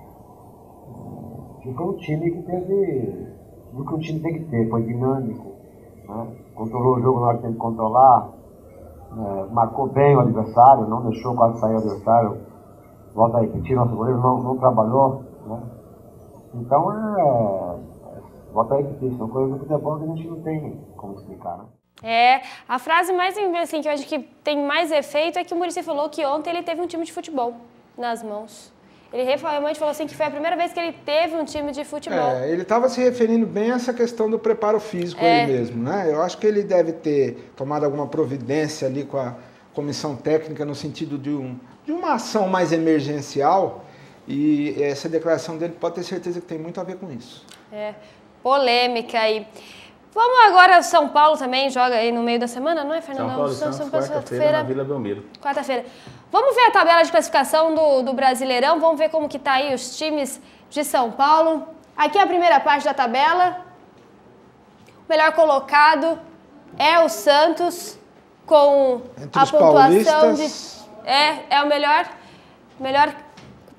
foi um time que teve o que o time tem que ter, foi dinâmico, né? Controlou o jogo na hora que tem que controlar, marcou bem o adversário, não deixou quase sair o adversário, volta a repetir, nosso goleiro não trabalhou, né? Então volta a repetir, são coisas do futebol que a gente não tem como explicar, né? A frase mais, assim, que eu acho que tem mais efeito é que o Muricy falou que ontem ele teve um time de futebol nas mãos. Ele realmente falou assim que foi a primeira vez que ele teve um time de futebol. Ele estava se referindo bem a essa questão do preparo físico aí mesmo, né? Eu acho que ele deve ter tomado alguma providência ali com a comissão técnica no sentido de uma ação mais emergencial, e essa declaração dele pode ter certeza que tem muito a ver com isso. Polêmica aí. Vamos agora, São Paulo também joga aí no meio da semana, não é, Fernando? São Paulo e Santos, quarta-feira na Vila Belmiro. Quarta-feira. Vamos ver a tabela de classificação do Brasileirão, vamos ver como que tá aí os times de São Paulo. Aqui a primeira parte da tabela. O melhor colocado é o Santos, com a pontuação de... É o melhor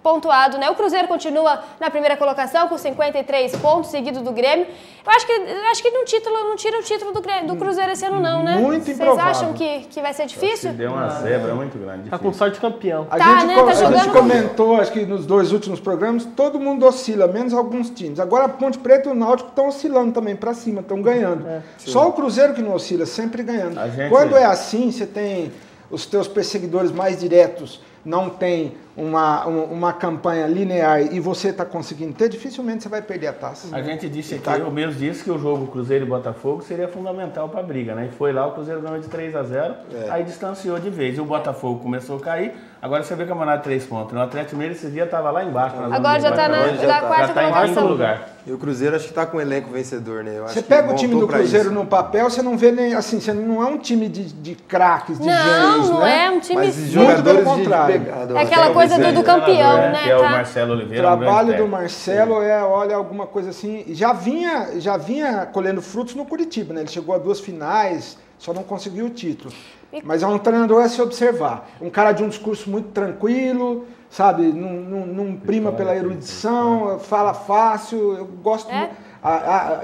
pontuado, né? O Cruzeiro continua na primeira colocação com 53 pontos, seguido do Grêmio. Eu acho que não tira o título do Cruzeiro esse ano não, né? Muito improvável. Vocês acham que vai ser difícil? Deu uma zebra muito grande. Tá com sorte campeão. A jogando gente comentou, acho que nos 2 últimos programas, todo mundo oscila, menos alguns times. Agora a Ponte Preta e o Náutico estão oscilando também para cima, estão ganhando. Só o Cruzeiro que não oscila, sempre ganhando. Quando é assim, você tem os teus perseguidores mais diretos, não tem uma campanha linear e você está conseguindo ter, dificilmente você vai perder a taça. A gente disse aqui, eu mesmo disse que o jogo Cruzeiro e Botafogo seria fundamental para a briga, né? E foi lá, o Cruzeiro ganhou de 3-0, aí distanciou de vez. E o Botafogo começou a cair, agora você vê que é campeonato de 3 pontos. O Atlético Mineiro esse dia estava lá embaixo. Agora já está na quarta em quarto lugar. E o Cruzeiro acho que está com um elenco vencedor, né? Você pega o time do Cruzeiro no papel, você não vê nem assim, você não é um time de craques, de gênios, não né? É um time muito pelo contrário. É aquela coisa do campeão, né? Que é o Marcelo Oliveira. O trabalho do Marcelo olha, alguma coisa assim. Já vinha colhendo frutos no Curitiba, né? Ele chegou a 2 finais, só não conseguiu o título. Mas é um treinador a se observar. Um cara de um discurso muito tranquilo, sabe? Não prima pela erudição, fala fácil. Eu gosto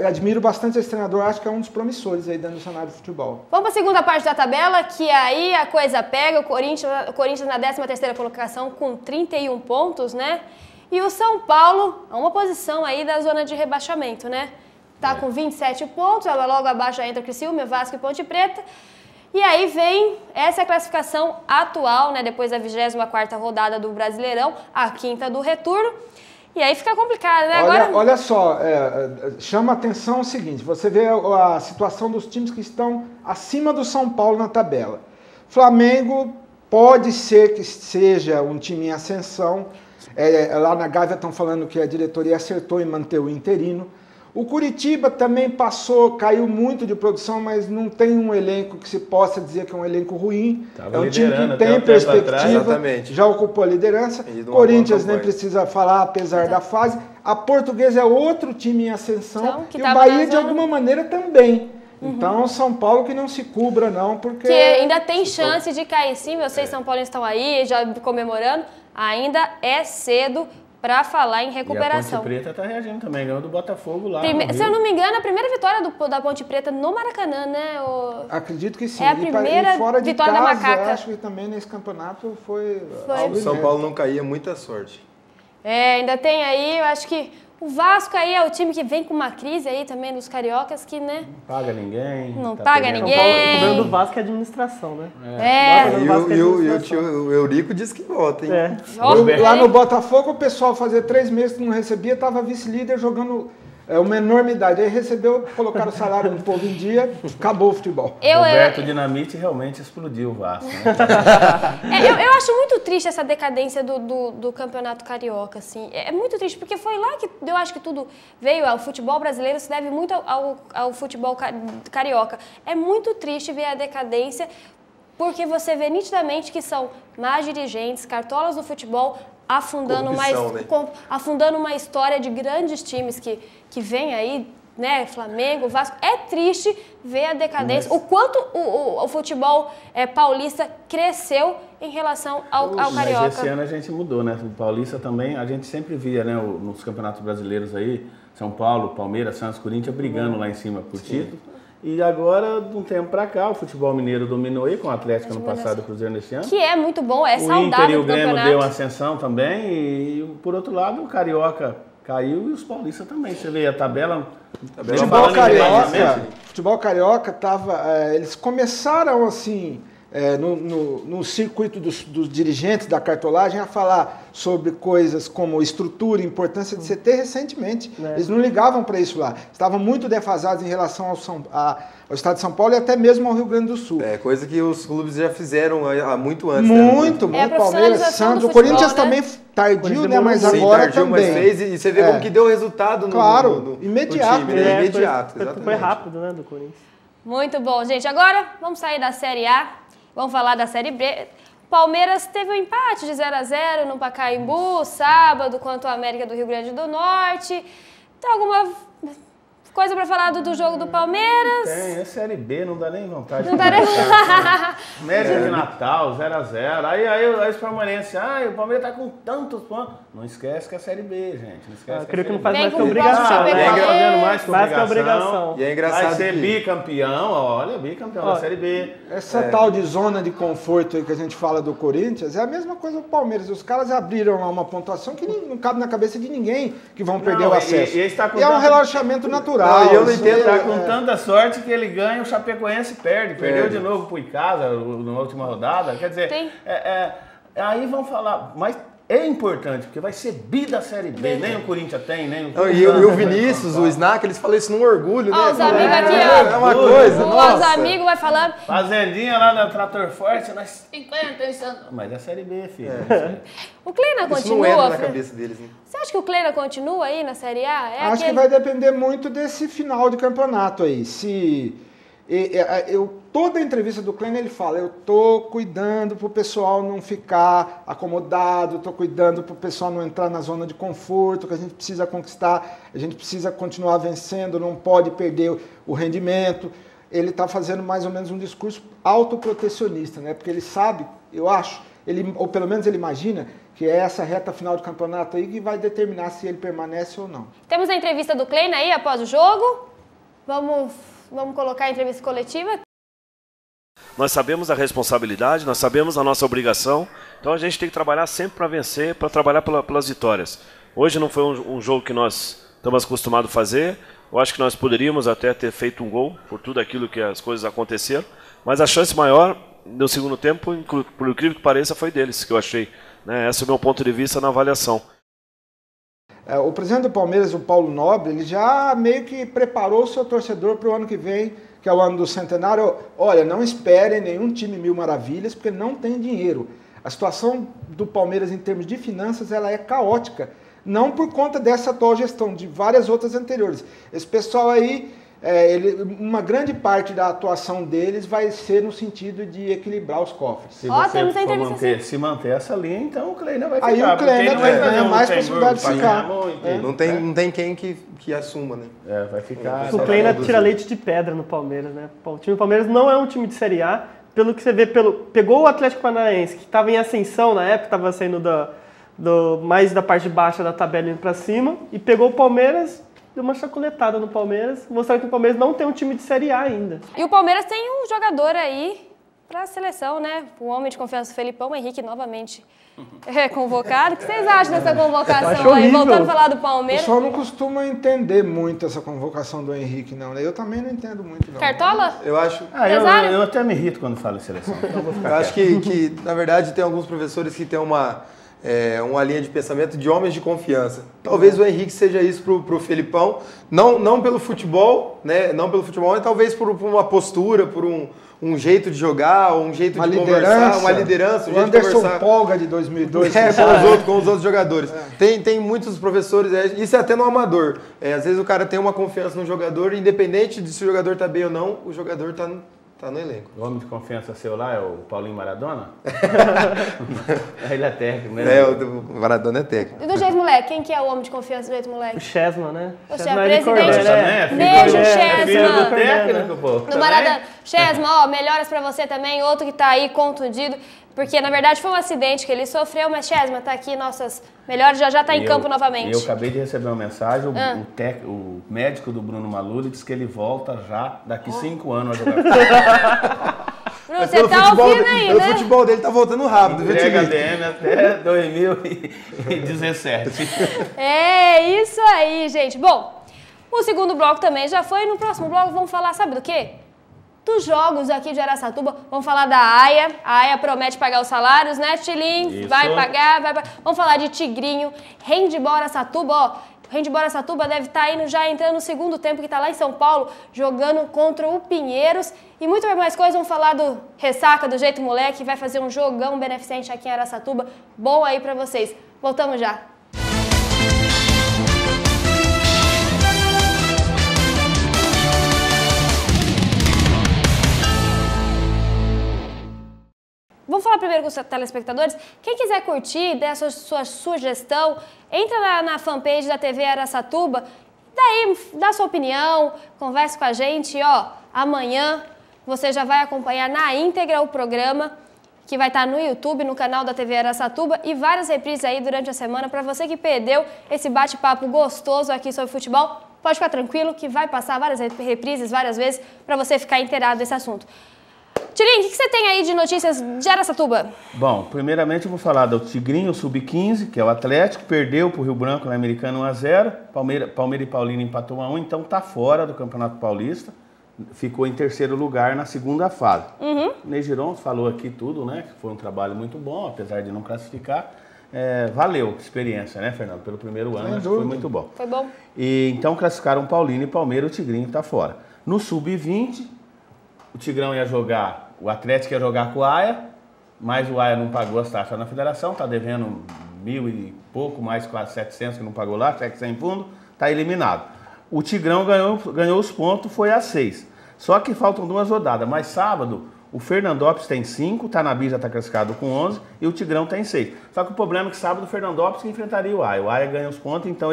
admiro bastante esse treinador, acho que é um dos promissores aí dentro do cenário de futebol. Vamos para a segunda parte da tabela, que aí a coisa pega. O Corinthians na 13ª colocação com 31 pontos, né? E o São Paulo, a uma posição aí da zona de rebaixamento, né? Tá com 27 pontos, logo abaixo entra o Criciúma, Vasco e Ponte Preta. E aí vem essa classificação atual, né? Depois da 24ª rodada do Brasileirão, a 5ª do retorno. E aí fica complicado, né? Olha só, chama a atenção o seguinte, você vê a situação dos times que estão acima do São Paulo na tabela. Flamengo pode ser que seja um time em ascensão, lá na Gávea estão falando que a diretoria acertou em manter o interino. O Curitiba também caiu muito de produção, mas não tem um elenco que se possa dizer que é um elenco ruim. É um time que tem perspectiva, já ocupou a liderança. Corinthians nem precisa falar, apesar da fase. A Portuguesa é outro time em ascensão, e o Bahia, de alguma maneira, também. Então, São Paulo que não se cubra, não, porque... Que ainda tem chance de cair, sim. Vocês, São Paulo, estão aí, já comemorando. Ainda é cedo para falar em recuperação. E a Ponte Preta está reagindo também, ganhou do Botafogo lá. Se eu não me engano, a primeira vitória da Ponte Preta no Maracanã, né? Acredito que sim. É a primeira fora de vitória casa, da Macaca. Acho que também nesse campeonato foi... Se São Paulo não caía, muita sorte. Ainda tem aí, eu acho que o Vasco aí é o time que vem com uma crise aí também dos cariocas, que, né? Não paga ninguém. Não paga ninguém. O problema do Vasco é a administração, né? E o Eurico disse que vota, hein? Lá no Botafogo, o pessoal fazia 3 meses que não recebia, estava vice-líder jogando É uma enormidade. Aí recebeu, colocaram o salário do povo em dia, acabou o futebol. Roberto Dinamite realmente explodiu o Vasco, né? Eu acho muito triste essa decadência do Campeonato Carioca, assim. É muito triste, porque foi lá que eu acho que tudo veio. O futebol brasileiro se deve muito ao futebol carioca. É muito triste ver a decadência, porque você vê nitidamente que são más dirigentes, cartolas do futebol, afundando uma história de grandes times que vem aí, né, Flamengo, Vasco. É triste ver a decadência, o quanto o futebol paulista cresceu em relação ao carioca. Mas esse ano a gente mudou, né? O paulista também, a gente sempre via, né, nos campeonatos brasileiros aí, São Paulo, Palmeiras, Santos, Corinthians brigando lá em cima por título. E agora, de um tempo pra cá, o futebol mineiro dominou aí com o Atlético ano passado e o Cruzeiro nesse ano. Que é muito bom, é saudável. O Inter e o Grêmio deu uma ascensão também. E, por outro lado, o Carioca caiu e os paulistas também. Você vê a tabela... Futebol carioca tava... eles começaram assim... no circuito dos dirigentes da cartolagem a falar sobre coisas como estrutura, importância de CT recentemente. Eles não ligavam para isso lá. Estavam muito defasados em relação ao estado de São Paulo e até mesmo ao Rio Grande do Sul. Coisa que os clubes já fizeram há muito antes. Muito. Palmeiras, Santos, o Corinthians também tardio, né? Mas agora tardio, também. Mas fez, e você vê como que deu resultado no imediato. time, né? Imediato, exatamente. Foi rápido, né, do Corinthians. Muito bom, gente. Agora vamos sair da Série A. Vamos falar da Série B. Palmeiras teve um empate de 0-0 no Pacaembu, sábado, contra o América do Rio Grande do Norte. Tem alguma coisa para falar do jogo do Palmeiras? Tem, é Série B, não dá nem vontade. Não dá nem América de Natal, 0-0. Aí os palmeirenses, o Palmeiras tá com tantos pontos. Não esquece que é Série B, gente. Não esquece creio que não faz mais que obrigação. Fazendo mais que obrigação. E é engraçado vai ser bicampeão, olha, bicampeão da Série B. Essa tal de zona de conforto aí que a gente fala do Corinthians é a mesma coisa do Palmeiras. Os caras abriram lá uma pontuação que não cabe na cabeça de ninguém que vão perder o acesso. E é um relaxamento natural. E eu não entendo, tá com tanta sorte que ele ganha, o Chapecoense perde. Perdeu de novo pro Icasa na última rodada. Quer dizer, aí vão falar, mas é importante, porque vai ser bi da Série B. Nem o Corinthians tem, nem o Corinthians. E o Vinícius, o Snack, eles falam isso num orgulho, né? Os amigos aqui, ó. É uma coisa, Os amigos vai falando. Fazendinha lá da Trator Forte, nós 50, mas é Série B, filho. O Kleina continua. Isso não entra na cabeça deles, né? Você acha que o Kleina continua aí na Série A? Acho que vai depender muito desse final de campeonato aí. Toda a entrevista do Kleina ele fala, eu tô cuidando pro pessoal não ficar acomodado, tô cuidando pro pessoal não entrar na zona de conforto, que a gente precisa conquistar, a gente precisa continuar vencendo, não pode perder o rendimento. Ele está fazendo mais ou menos um discurso autoprotecionista, né? Porque ele sabe, eu acho, ou pelo menos ele imagina, que é essa reta final do campeonato aí que vai determinar se ele permanece ou não. Temos a entrevista do Kleina aí após o jogo. Vamos colocar a entrevista coletiva. Nós sabemos a responsabilidade, nós sabemos a nossa obrigação, então a gente tem que trabalhar sempre para vencer, para trabalhar pelas vitórias. Hoje não foi um jogo que nós estamos acostumados a fazer, eu acho que nós poderíamos até ter feito um gol, por tudo aquilo que as coisas aconteceram, mas a chance maior no segundo tempo, por incrível que pareça, foi deles, que eu achei. Né? Esse é o meu ponto de vista na avaliação. O presidente do Palmeiras, o Paulo Nobre, ele já meio que preparou o seu torcedor para o ano que vem, que é o ano do centenário. Olha, não esperem nenhum time mil maravilhas, porque não tem dinheiro. A situação do Palmeiras em termos de finanças ela é caótica, não por conta dessa atual gestão, de várias outras anteriores. Esse pessoal aí, uma grande parte da atuação deles vai ser no sentido de equilibrar os cofres. Se você se manter essa linha, então o Kleina vai ficar. Aí o Kleina ganha mais possibilidade de ficar. Não tem quem que assuma, né? Vai ficar. O Kleina tira leite de pedra no Palmeiras, né? O time do Palmeiras não é um time de Série A, pelo que você vê, pegou o Atlético Paranaense, que estava em ascensão na época, estava saindo mais da parte baixa da tabela indo para cima, e pegou o Palmeiras, deu uma chacoletada no Palmeiras, mostrando que o Palmeiras não tem um time de Série A ainda. E o Palmeiras tem um jogador aí para a seleção, né? O homem de confiança, o Felipão, Henrique, novamente convocado. O que vocês acham dessa convocação aí? Voltando a falar do Palmeiras. O pessoal não costuma entender muito essa convocação do Henrique, não, né? Eu também não entendo muito, não. Cartola? Eu acho... eu até me irrito quando falo em seleção. Então eu acho que, na verdade, tem alguns professores que têm uma uma linha de pensamento de homens de confiança. Talvez o Henrique seja isso pro Felipão, não pelo futebol, né? Não pelo futebol, mas talvez por uma postura, por um jeito de jogar, um jeito de conversar, uma liderança, um jeito de conversar. Anderson Polga de 2002. Com os outros jogadores. Tem muitos professores, isso é até no amador. Às vezes o cara tem uma confiança no jogador, independente de se o jogador tá bem ou não, o jogador tá no elenco. O homem de confiança seu lá é o Paulinho Maradona? Ele é técnico, né? O Maradona é técnico. E do jeito moleque, quem que é o homem de confiança do jeito moleque? O Chesma, né? Você é presidente. Beijo, Chesma. Do técnico, pô. Do Maradona. Chesma, melhoras pra você também. Outro que tá aí contundido. Porque, na verdade, foi um acidente que ele sofreu, mas Chesma tá aqui, nossas melhores, já tá em campo novamente. Eu acabei de receber uma mensagem, o médico do Bruno Maluri disse que ele volta já daqui 5 anos a jogar. Bruno, você tá ouvindo aí, né? O futebol dele tá voltando rápido, viu, Entrega DM até 2017. É isso aí, gente. Bom, o segundo bloco também já foi. No próximo bloco vamos falar, sabe do quê? Dos jogos aqui de Araçatuba. Vamos falar da AIA. A AIA promete pagar os salários, né, Tilim? Vai pagar, vai pagar. Vamos falar de Tigrinho. Handball Araçatuba, ó. Handball Araçatuba deve estar indo já entrando no segundo tempo, que está lá em São Paulo, jogando contra o Pinheiros. E muito mais coisas, vamos falar do Ressaca, do Jeito Moleque, vai fazer um jogão beneficente aqui em Araçatuba. Bom aí pra vocês. Voltamos já. Vamos falar primeiro com os telespectadores. Quem quiser curtir, der a sua sugestão, entra na fanpage da TV Araçatuba, daí dá sua opinião, converse com a gente. Ó, amanhã você já vai acompanhar na íntegra o programa, que vai estar no YouTube, no canal da TV Araçatuba, e várias reprises aí durante a semana. Para você que perdeu esse bate-papo gostoso aqui sobre futebol, pode ficar tranquilo que vai passar várias reprises, várias vezes, para você ficar inteirado desse assunto. Tirinho, o que você tem aí de notícias de Araçatuba? Bom, primeiramente eu vou falar do Tigrinho Sub-15, que é o Atlético, perdeu para o Rio Branco na Americana 1-0, Palmeiras e Paulínia empatou 1-1, então está fora do Campeonato Paulista, ficou em terceiro lugar na segunda fase. O Ney Giron falou aqui tudo, né, que foi um trabalho muito bom, apesar de não classificar. Valeu a experiência, né, Fernando? Pelo primeiro ano, acho que foi muito bom. Foi bom. E, então classificaram Paulínia e Palmeiras, o Tigrinho está fora. No Sub-20, o Tigrão ia jogar, o Atlético ia jogar com o AIA, mas o AIA não pagou as taxas na federação, está devendo 1.000 e pouco, mais quase 700 que não pagou lá, cheque sem fundo, está eliminado. O Tigrão ganhou os pontos, foi a 6. Só que faltam 2 rodadas, mas sábado o Fernandópolis tem 5, o Tanabi já está classificado com 11 e o Tigrão tem 6. Só que o problema é que sábado o Fernandópolis enfrentaria o AIA ganha os pontos, então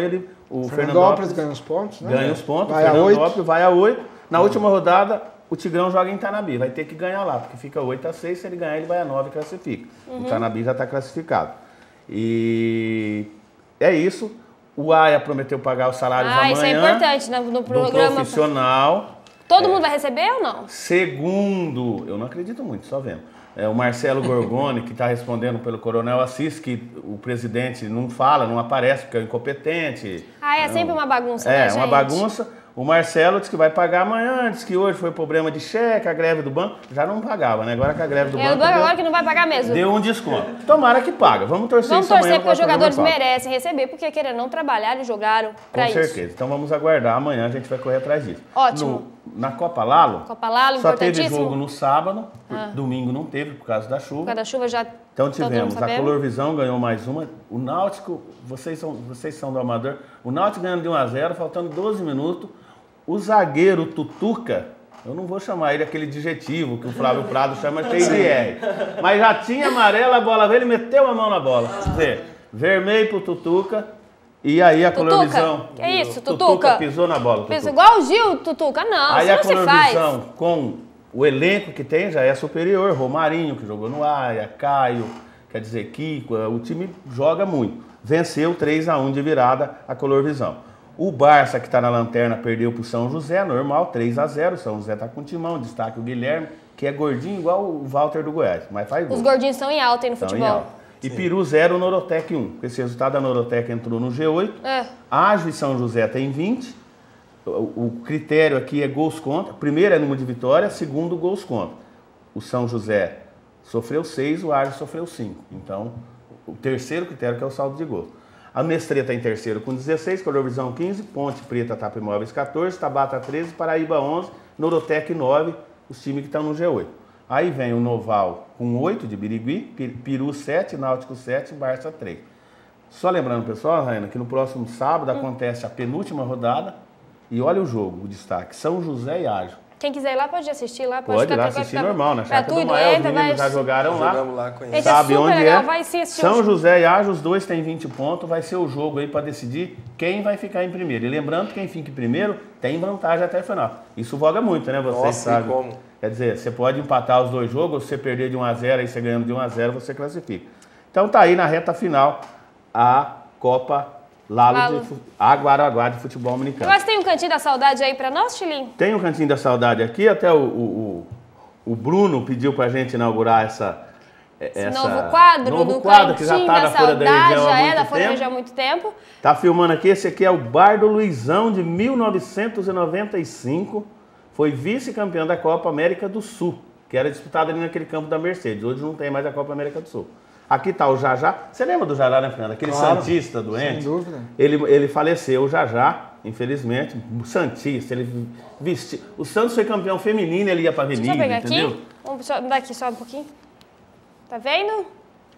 o Fernandópolis ganha os pontos, né? Ganha os pontos, vai o Fernandópolis a 8. vai a 8. Na última rodada, o Tigrão joga em Tanabi, vai ter que ganhar lá, porque fica 8-6, se ele ganhar ele vai a 9 e classifica. O Tanabi já está classificado. E é isso. O AIA prometeu pagar os salários amanhã. Isso é importante no programa. Do profissional. Todo mundo vai receber ou não? Segundo, eu não acredito muito, só vendo. O Marcelo Gorgoni, que está respondendo pelo Coronel Assis, que o presidente não fala, não aparece, porque é incompetente. É sempre uma bagunça, né, gente? É uma bagunça. O Marcelo disse que vai pagar amanhã, disse que hoje foi problema de cheque, a greve do banco. Já não pagava, né? Agora que a greve do banco agora que não vai pagar mesmo. Deu um desconto. Tomara que paga. Vamos torcer Vamos isso amanhã. Vamos torcer, porque os jogadores merecem receber, porque querendo não trabalhar, eles jogaram pra isso. Com certeza. Então vamos aguardar. Amanhã a gente vai correr atrás disso. Ótimo. Na Copa Lalo, só teve jogo no sábado. Domingo não teve, por causa da chuva. Por causa da chuva já. Então tivemos a Colorvisão, ganhou mais uma. O Náutico, vocês são do Amador. O Náutico ganhando de 1-0, faltando 12 minutos. O zagueiro Tutuca, eu não vou chamar ele aquele adjetivo que o Flávio Prado chama de TIR, mas já tinha amarelo, a bola veio, ele meteu a mão na bola. Vermelho pro Tutuca, e aí a Colorvisão... Que é isso, Tutuca? Pisou na bola. Pisou igual o Gil, Tutuca, não, aí isso não se faz. Aí a Colorvisão, com o elenco que tem, já é superior. Romarinho, que jogou no AIA, Caio, quer dizer, Kiko, o time joga muito. Venceu 3-1 de virada a Colorvisão. O Barça, que está na lanterna, perdeu para o São José, normal, 3-0. O São José está com timão, destaque o Guilherme, que é gordinho igual o Walter do Goiás, mas faz gol. Os gordinhos estão em alta aí no futebol. E Peru 0, Norotec 1. Com esse resultado, a Norotec entrou no G8. Ágio e São José tem 20. O critério aqui é gols contra. Primeiro é número de vitória, segundo gols contra. O São José sofreu 6, o Ágio sofreu 5. Então, o terceiro critério, que é o saldo de gols. A Mestrê está em terceiro com 16, Cordovisão 15, Ponte Preta, Tapa Imóveis 14, Tabata 13, Paraíba 11, Norotec 9, os times que estão no G8. Aí vem o Noval com 8 de Birigui, Peru 7, Náutico 7, Barça 3. Só lembrando, pessoal, Raina, que no próximo sábado acontece a penúltima rodada e olha o jogo, o destaque, São José e Ágio. Quem quiser ir lá pode assistir lá. Pode ir lá assistir normal, na chácara do Mael, os meninos já jogaram lá. Jogamos lá com eles. Sabe é onde legal, é? vai sim assistir São José e Ágio, os dois têm 20 pontos, vai ser o jogo aí para decidir quem vai ficar em primeiro. E lembrando que quem fica em primeiro tem vantagem até o final. Isso voga muito, né? Vocês sabem. Como? Quer dizer, você pode empatar os dois jogos, você perder de 1 a 0 aí você ganhando de 1 a 0 você classifica. Então tá aí na reta final a Copa Guaraguá de futebol americano. Mas tem um cantinho da saudade aí pra nós, Chilinho? Tem um cantinho da saudade aqui, até o Bruno pediu pra gente inaugurar esse novo quadro do que já tá da da Folha da Região já há é muito da Folha da tempo. Região há muito tempo. Tá filmando aqui, esse aqui é o Bar do Luizão de 1995, foi vice-campeão da Copa América do Sul, que era disputada ali naquele campo da Mercedes, hoje não tem mais a Copa América do Sul. Aqui tá o Jajá. Você lembra do Jajá, né, Fernanda? Aquele santista doente. Sem dúvida. Ele faleceu, o Jajá, infelizmente. Santista, ele vestiu. O Santos foi campeão feminino, ele ia pra avenida, Deixa eu pegar entendeu? aqui. Vamos dar aqui só um pouquinho. Tá vendo?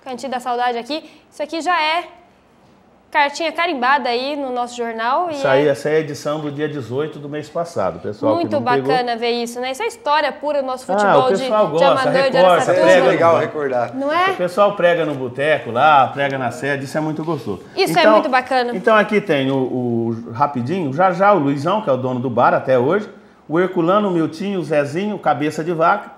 Cantinho da saudade aqui. Isso aqui já é cartinha carimbada aí no nosso jornal. Essa é a edição do dia 18 do mês passado, pessoal. Muito bacana ver isso, né? Isso é história pura do nosso futebol o pessoal de gosta, amador, de recorta, Araçatuba. prega, É legal recordar. Não é? O pessoal prega no boteco lá, prega na sede, isso é muito gostoso. Isso é muito bacana. Então aqui tem rapidinho, o Jajá, o Luizão, que é o dono do bar até hoje, o Herculano, o Miltinho, o Zezinho, o Cabeça de Vaca,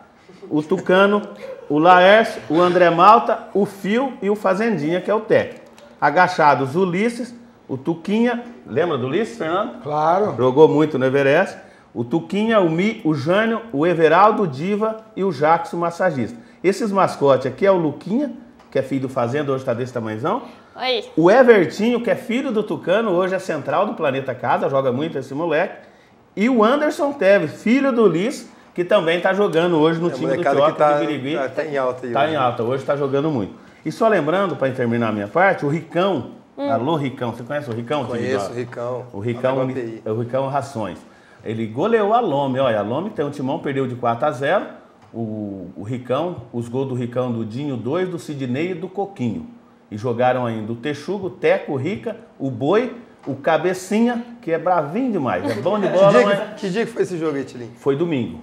o Tucano, o Laércio, o André Malta, o Fio e o Fazendinha, que é o técnico. Agachados, o Ulisses, o Tuquinha, lembra do Ulisses, Fernando? Claro. Jogou muito no Everest. O Tuquinha, o Jânio, o Everaldo, o Diva e o Jackson, o massagista. Esses mascotes aqui é o Luquinha, que é filho do Fazenda, hoje está desse tamanhozão. Aí. O Evertinho, que é filho do Tucano, hoje é central do Planeta Casa, joga muito esse moleque. E o Anderson Teves, filho do Liz, que também está jogando hoje no time do Tioca de Birigui. Tá em alta aí. Está em alta, hoje está jogando muito. E só lembrando, para terminar a minha parte, o Ricão, alô Ricão, você conhece o Ricão? Conheço o Ricão. O Ricão Rações. Ele goleou a Lome, olha, a Lome tem um timão, perdeu de 4 a 0. O Ricão, os gols do Ricão, do Dinho 2, do Sidney e do Coquinho. E jogaram ainda o Texugo, o Teco, o Rica, o Boi, o Cabecinha, que é bravinho demais, é bom de bola, Que dia que foi esse jogo aí, Tilinho? Foi domingo.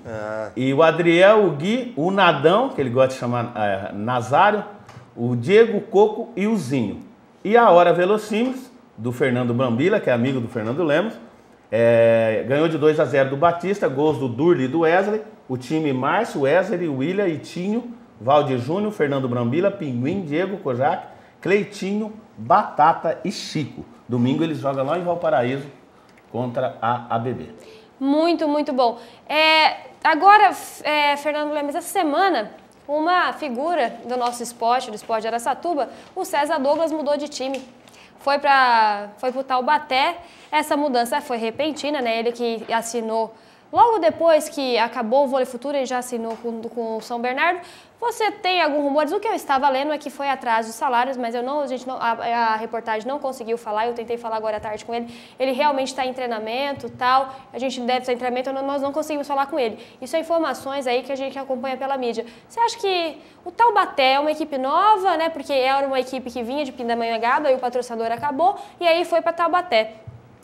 E o Adriel, o Gui, o Nadão, que ele gosta de chamar Nazário, o Diego, o Coco e o Zinho. E a Hora Velocímetros, do Fernando Brambila, que é amigo do Fernando Lemos, ganhou de 2 a 0 do Batista, gols do Durli e do Wesley, o time Márcio, Wesley, William, Itinho, Valdir Júnior, Fernando Brambila, Pinguim, Diego, Kojak, Cleitinho, Batata e Chico. Domingo eles jogam lá em Valparaíso contra a ABB. Muito, muito bom. Agora, Fernando Lemos, essa semana, uma figura do nosso esporte, do esporte de Araçatuba, o César Douglas mudou de time. Foi pro Taubaté. Essa mudança foi repentina, né? Ele que assinou logo depois que acabou o Vôlei Futuro, ele já assinou com o São Bernardo. Você tem algum rumores? O que eu estava lendo é que foi atrás dos salários, mas a reportagem não conseguiu falar. Eu tentei falar agora à tarde com ele. Ele realmente está em treinamento, tal. A gente deve estar em treinamento, nós não conseguimos falar com ele. Isso é informações aí que a gente acompanha pela mídia. Você acha que o Taubaté é uma equipe nova, né? Porque era uma equipe que vinha de Pindamonhangaba, aí o patrocinador acabou e aí foi para Taubaté.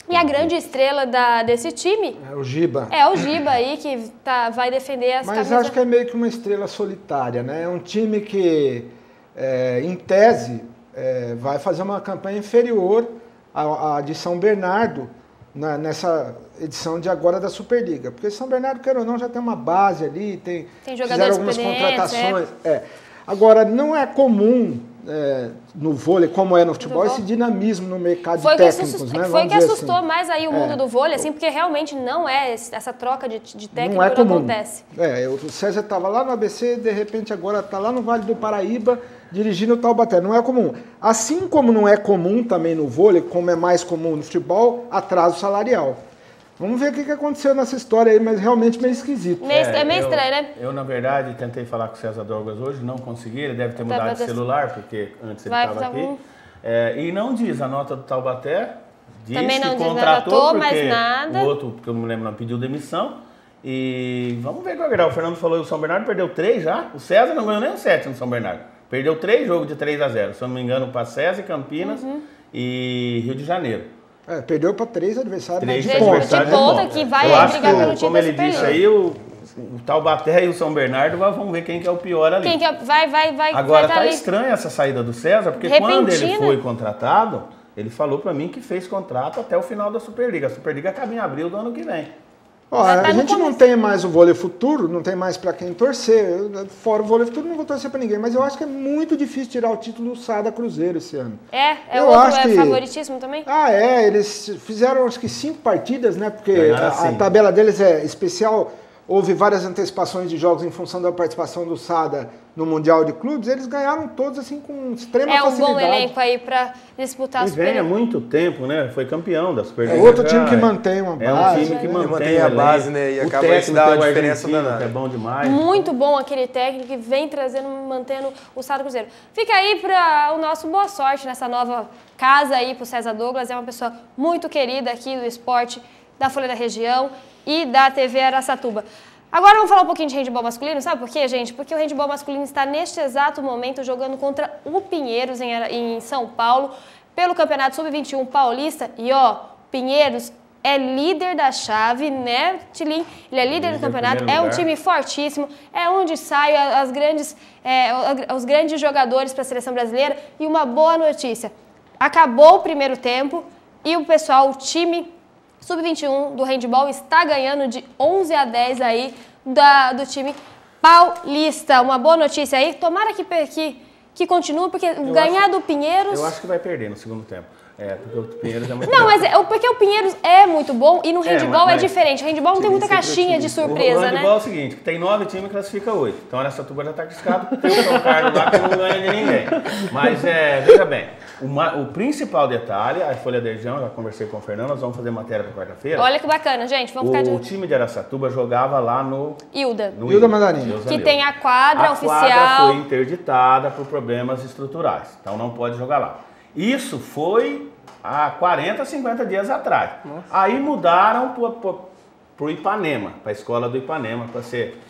E a grande estrela desse time... É o Giba. É o Giba aí, que vai defender as Mas camisas. acho que é meio que uma estrela solitária, né? É um time que, em tese, vai fazer uma campanha inferior à de São Bernardo nessa edição de agora da Superliga. Porque São Bernardo, quer ou não, já tem uma base ali, fizeram algumas contratações. Agora, não é comum... no vôlei, como é no futebol, esse dinamismo no mercado de técnicos, né? Foi que assustou mais aí o mundo do vôlei, assim, porque realmente não é essa troca de técnico não não acontece. O César estava lá no ABC e de repente agora está lá no Vale do Paraíba dirigindo o Taubaté. Não é comum. Assim como não é comum também no vôlei, como é mais comum no futebol, atraso salarial. Vamos ver o que aconteceu nessa história aí, mas realmente meio esquisito. É meio estranho, né? Eu, na verdade, tentei falar com o César Douglas hoje, não consegui, ele deve ter mudado de celular, porque antes ele estava aqui. E não diz, a nota do Taubaté diz também não que diz, contratou, porque mais nada. O outro, que eu não me lembro, não pediu demissão. E vamos ver qual é. O Fernando falou que o São Bernardo perdeu 3 já. O César não ganhou nem o 7 no São Bernardo. Perdeu 3 jogos de 3-0, se eu não me engano, para César, Campinas e Rio de Janeiro. Perdeu para 3 adversários. 3 adversários de ponta que vai brigar pelo título. Como ele disse aí, o Taubaté e o São Bernardo, vamos ver quem que é o pior ali. Quem que vai Agora tá estranha essa saída do César, porque quando ele foi contratado, ele falou para mim que fez contrato até o final da Superliga. A Superliga acaba em abril do ano que vem. A gente não tem mais o vôlei futuro, não tem mais para quem torcer. Fora o vôlei futuro, não vou torcer para ninguém. Mas eu acho que é muito difícil tirar o título do Sada Cruzeiro esse ano. Favoritíssimo também? Eles fizeram acho que 5 partidas, né? Porque a tabela deles é especial. Houve várias antecipações de jogos em função da participação do Sada no Mundial de Clubes. Eles ganharam todos assim com extrema facilidade. É um bom elenco aí para disputar a Superliga. E vem há muito tempo, né? Foi campeão da Superliga. É outro time que mantém uma base. É um time que mantém a base, né? E acaba de dar uma diferença danada. É bom demais. Muito bom aquele técnico que vem mantendo o Sada Cruzeiro. Fica aí para o nosso boa sorte nessa nova casa aí para o César Douglas. É uma pessoa muito querida aqui do esporte da Folha da Região e da TV Araçatuba. Agora vamos falar um pouquinho de handebol masculino, sabe por quê, gente? Porque o handebol masculino está neste exato momento jogando contra o Pinheiros em São Paulo, pelo Campeonato Sub-21 Paulista. E Pinheiros é líder da chave, né, Tilim? Ele é líder do campeonato, é um time fortíssimo, é onde saem os grandes jogadores para a seleção brasileira. E uma boa notícia, acabou o primeiro tempo e o time Sub-21 do handebol está ganhando de 11-10 aí do time paulista. Uma boa notícia aí. Tomara que continue, porque ganhar do Pinheiros... Eu acho que vai perder no segundo tempo. Porque o Pinheiros é muito bom. Não, mas porque o Pinheiros é muito bom e no handebol é diferente. O handebol não tem muita caixinha de surpresa, né? O handebol é o seguinte, tem 9 times e classifica 8. Então a Araçatuba já está arriscado, tem o São Carlos lá que não ganha de ninguém. Mas veja bem, o principal detalhe, a Folha da Região, já conversei com o Fernando, nós vamos fazer matéria para quarta-feira. Olha que bacana, gente, vamos ficar de... O time de Araçatuba jogava lá no... Ilda Mandarim. Que tem a quadra oficial. A quadra foi interditada por problemas estruturais, então não pode jogar lá. Isso foi há 40, 50 dias atrás. Nossa. Aí mudaram para o Ipanema, para a escola do Ipanema, para ser...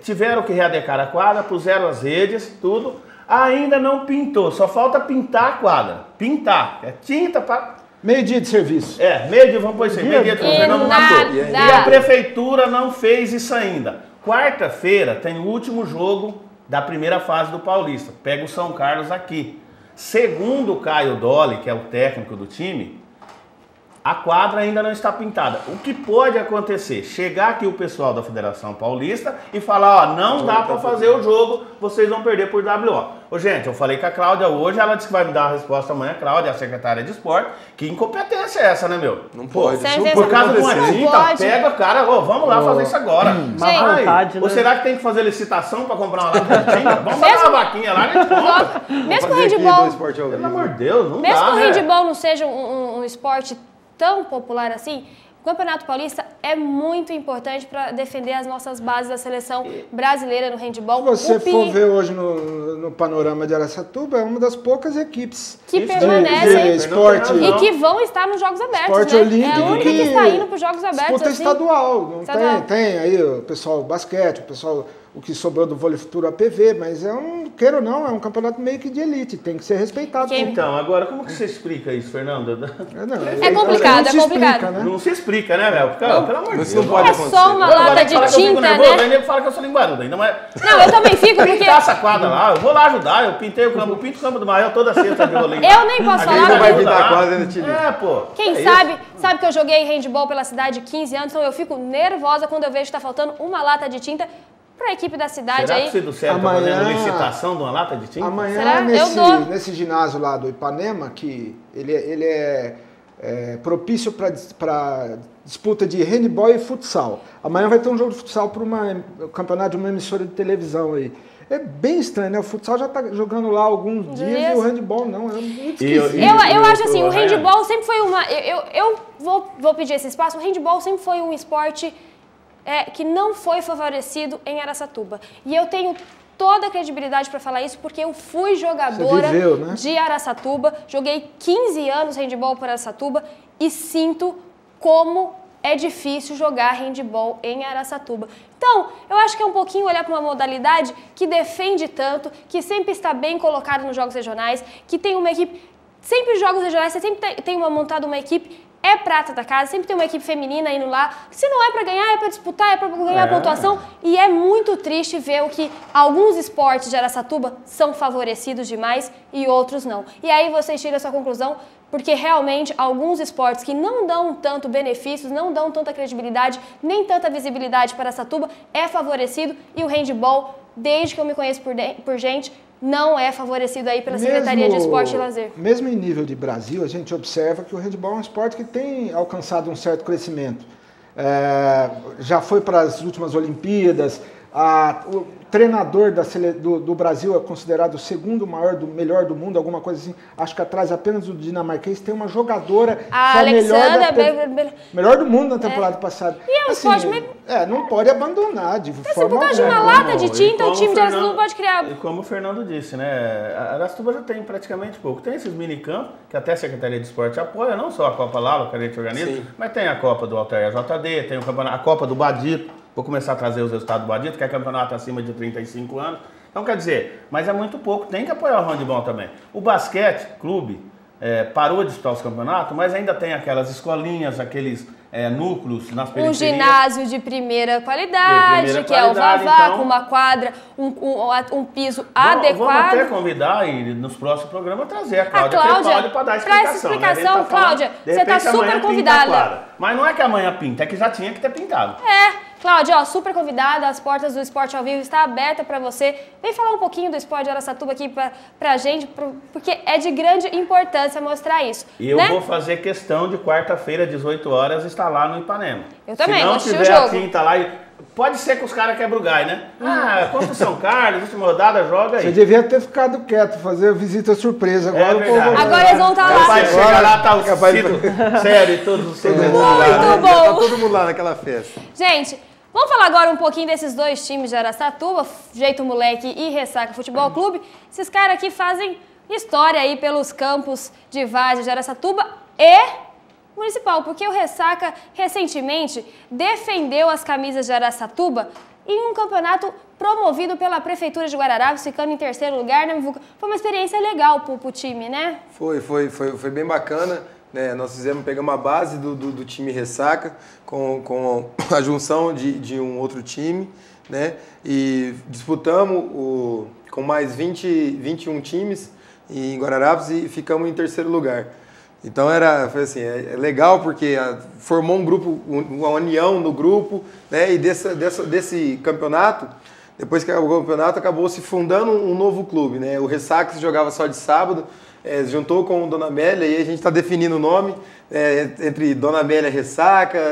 Tiveram que readequar a quadra, puseram as redes, tudo... Ainda não pintou, só falta pintar a quadra. Pintar, é tinta para... Meio-dia de serviço. Meio-dia, vamos pôr isso aí, meio-dia de Fernando matou. E a prefeitura não fez isso ainda. Quarta-feira tem o último jogo da primeira fase do Paulista. Pega o São Carlos aqui. Segundo o Caio Dolly, que é o técnico do time, a quadra ainda não está pintada. O que pode acontecer? Chegar aqui o pessoal da Federação Paulista e falar, não dá para fazer o jogo, vocês vão perder por WO. Gente, eu falei com a Cláudia hoje, ela disse que vai me dar a resposta amanhã, Cláudia, a secretária de esporte. Que incompetência é essa, né, meu? Não pode. Por causa de uma tinta, pega o cara, vamos lá fazer isso agora. Ou será que tem que fazer licitação para comprar uma lata de tinta? Vamos fazer uma vaquinha lá, né? Mesmo que o handebol... Pelo amor de Deus, não dá, mesmo que o handebol não seja um esporte tão popular assim, o Campeonato Paulista é muito importante para defender as nossas bases da seleção brasileira no handebol. Se você for ver hoje no panorama de Araçatuba, é uma das poucas equipes que permanecem esporte e que vão estar nos Jogos Abertos, esporte né? olímpico, é a única que está indo para os Jogos Abertos. Disputa assim. estadual. Não tem aí o pessoal basquete, o pessoal... O que sobrou do vôlei futuro APV, mas queira ou não, é um campeonato meio que de elite, tem que ser respeitado. Então, agora, como que você explica isso, Fernando? É complicado, é complicado. Explica, né? Não se explica, né, velho? Pelo amor de Deus. Não pode acontecer. Só uma lata de tinta, né? Ainda fala que eu sou linguarudo, ainda mais... Não, eu também fico porque... Pintar essa quadra lá, eu vou lá ajudar, eu pintei o campo, eu pinto o campo do Maior toda sexta de rolinho. Eu nem posso falar. Não vai pintar a quadra, né, Tilinho? Pô. Quem sabe que eu joguei handebol pela cidade 15 anos, então eu fico nervosa quando eu vejo que tá faltando uma lata de tinta para a equipe da cidade. Será aí. que o Cido Célio está fazendo licitação de uma lata de tinta? Amanhã, nesse ginásio lá do Ipanema, que ele é propício para disputa de handebol e futsal. Amanhã vai ter um jogo de futsal para o campeonato de uma emissora de televisão aí. É bem estranho, né? O futsal já está jogando lá há alguns dias e o handball não. É muito esquisito. Eu acho assim, o handball sempre foi uma... Eu vou pedir esse espaço. O handball sempre foi um esporte que não foi favorecido em Araçatuba. E eu tenho toda a credibilidade para falar isso, porque eu fui jogadora de Araçatuba, joguei 15 anos handball por Araçatuba e sinto como é difícil jogar handball em Araçatuba. Então, eu acho que é um pouquinho olhar para uma modalidade que defende tanto, que sempre está bem colocada nos jogos regionais, que tem uma equipe... Sempre jogos regionais, você sempre tem montado uma equipe, é prata da casa, sempre tem uma equipe feminina indo lá. Se não é para ganhar, é para disputar, é para ganhar pontuação. E é muito triste ver o que alguns esportes de Araçatuba são favorecidos demais e outros não. E aí vocês tiram a sua conclusão, porque realmente alguns esportes que não dão tanto benefícios, não dão tanta credibilidade, nem tanta visibilidade para Araçatuba, é favorecido. E o handball, desde que eu me conheço por gente, não é favorecido aí pela Secretaria de Esporte e Lazer. Mesmo em nível de Brasil, a gente observa que o handball é um esporte que tem alcançado um certo crescimento. Já foi para as últimas Olimpíadas, o treinador do Brasil é considerado o segundo melhor do mundo, alguma coisa assim. Acho que atrás apenas do dinamarquês tem uma jogadora melhor do mundo na temporada passada. E é um esporte meio... não pode abandonar de forma alguma. Se por causa de uma lata de tinta, o time de Araçatuba não pode criar. E como o Fernando disse, né? A Araçatuba já tem praticamente pouco. Tem esses minicampos, que até a Secretaria de Esporte apoia, não só a Copa Lava, que a gente organiza, mas tem a Copa do Altair JD, tem o campeonato, a Copa do Badito. Vou começar a trazer os resultados do Badito, que é campeonato acima de 35 anos. Então, quer dizer, mas é muito pouco, tem que apoiar o handball também. O basquete, clube, parou de disputar os campeonatos, mas ainda tem aquelas escolinhas, aqueles núcleos nas periferias. Um ginásio de primeira qualidade, que é o Vavá, então, com uma quadra, um piso adequado. Vamos até convidar e nos próximos programas trazer a Cláudia Crepaldi para dar explicação. Essa explicação, né? Cláudia, você está super convidada. Mas não é que amanhã pinta, é que já tinha que ter pintado. Cláudia, super convidada, as portas do Esporte ao Vivo estão abertas para você. Vem falar um pouquinho do esporte de Araçatuba aqui pra gente, porque é de grande importância mostrar isso. E eu vou fazer questão de quarta-feira, 18 horas, estar lá no Ipanema. Eu também, se não tiver a tinta lá, pode ser que os caras quebrem o gás, né? Contra o São Carlos, última rodada, joga aí. Você devia ter ficado quieto, fazer visita surpresa. Agora eles vão estar lá. Vai chegar lá, tá o Cido, sério, e todos os segredos. Muito bom. Tá todo mundo lá naquela festa. Gente, vamos falar agora um pouquinho desses dois times de Araçatuba, Jeito Moleque e Ressaca Futebol Clube. Esses caras aqui fazem história aí pelos campos de Várzea de Araçatuba e Municipal, porque o Ressaca recentemente defendeu as camisas de Araçatuba em um campeonato promovido pela Prefeitura de Guararapes, ficando em terceiro lugar, né? Foi uma experiência legal pro time, né? Foi bem bacana. Né, nós pegamos a base do time Ressaca com a junção de um outro time, né, e disputamos com mais 21 times em Guararapes e ficamos em terceiro lugar. Então foi assim, é legal porque formou um grupo, uma união no grupo, né, e desse campeonato, depois que acabou o campeonato, acabou se fundando um novo clube, né, o Ressaca jogava só de sábado. Juntou com Dona Amélia e a gente está definindo o nome entre Dona Amélia Ressaca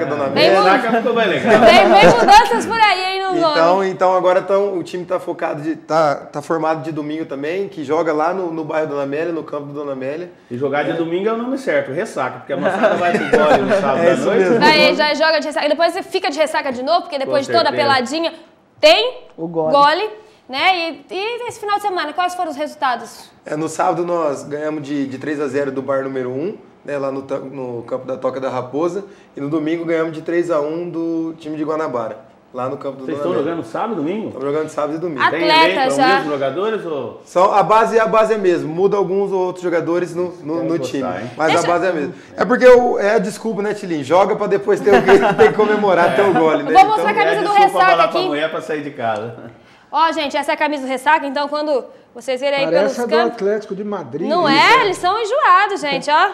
Dona Amélia. Ressaca ficou bem legal. Tem mudanças por aí no nome. Então agora o time está focado, tá formado de domingo também, que joga lá no bairro Dona Amélia, no campo do Dona Amélia. E jogar de domingo é o nome certo, Ressaca, porque a moçada vai pro gole no sábado à noite. Aí já joga de ressaca, e depois você fica de ressaca de novo, porque depois de toda a peladinha tem o gole. Né? E esse final de semana, quais foram os resultados? No sábado nós ganhamos de 3-0 do bar número 1, né, lá no campo da Toca da Raposa, e no domingo ganhamos de 3-1 do time de Guanabara, lá no campo do Vocês estão jogando sábado e domingo? Estamos jogando sábado e domingo. Atletas já. São os mesmos jogadores? Ou... A base é a mesma, muda alguns outros jogadores no time, mas a base é a mesma. É porque é a desculpa, né, Tilinho? Joga pra depois ter que comemorar até o gole, né? Vou mostrar a camisa do Ressaca aqui. Pra mulher pra sair de casa. Ó, gente, essa é a camisa do Ressaca, então quando vocês verem aí pelos campos... Parece a do Atlético de Madrid. Não é? Eles são enjoados, gente, ó.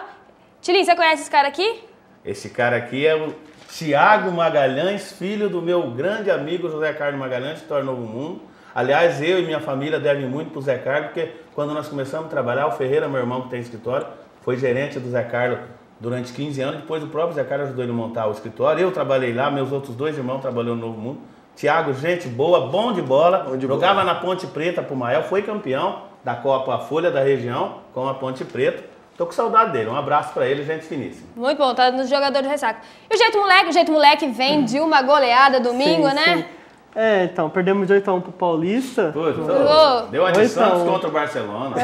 Tilinho, você conhece esse cara aqui? Esse cara aqui é o Thiago Magalhães, filho do meu grande amigo José Carlos Magalhães, que tornou o mundo. Aliás, eu e minha família devem muito pro Zé Carlos, porque quando nós começamos a trabalhar, o Ferreira, meu irmão que tem escritório, foi gerente do Zé Carlos durante 15 anos. Depois o próprio Zé Carlos ajudou ele a montar o escritório. Eu trabalhei lá, meus outros dois irmãos trabalham no Novo Mundo. Thiago, gente boa, bom de bola. Jogava na Ponte Preta pro Mael, foi campeão da Copa Folha da Região com a Ponte Preta. Tô com saudade dele. Um abraço pra ele, gente finíssima. Muito bom, tá no jogador de ressaca. E o Jeito Moleque vem de uma goleada domingo, sim, né? Sim. Então, perdemos de 8-1 pro Paulista. Deu uma de Santos contra o Barcelona.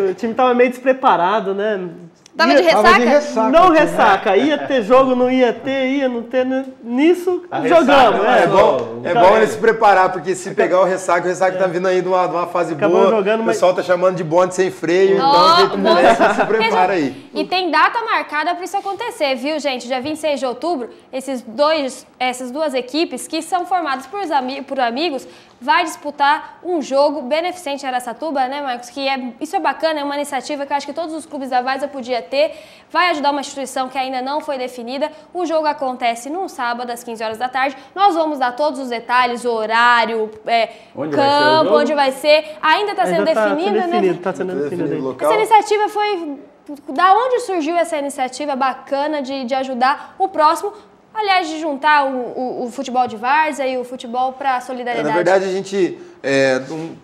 O time tava meio despreparado, né? Tava de ressaca? Não ressaca. Ia ter jogo, não ia ter, ia não ter. Nisso, jogamos. É bom ele se preparar, porque se pegar o ressaca tá vindo aí de uma fase boa. Jogando, o pessoal tá chamando de bonde sem freio, então o Jeito Moleque se prepara aí. E tem data marcada para isso acontecer, viu, gente? Dia 26 de outubro, essas duas equipes que são formadas por amigos vai disputar um jogo beneficente em Araçatuba, né, Marcos? Isso é bacana, é uma iniciativa que eu acho que todos os clubes da Várzea podiam ter. Vai ajudar uma instituição que ainda não foi definida. O jogo acontece num sábado, às 15 horas da tarde. Nós vamos dar todos os detalhes, o horário, campo, onde vai ser. Ainda está sendo definido, né? Está sendo definido. Essa iniciativa foi... Da onde surgiu essa iniciativa bacana de ajudar o próximo? Aliás, de juntar o futebol de várzea e o futebol para a solidariedade. Na verdade, a gente,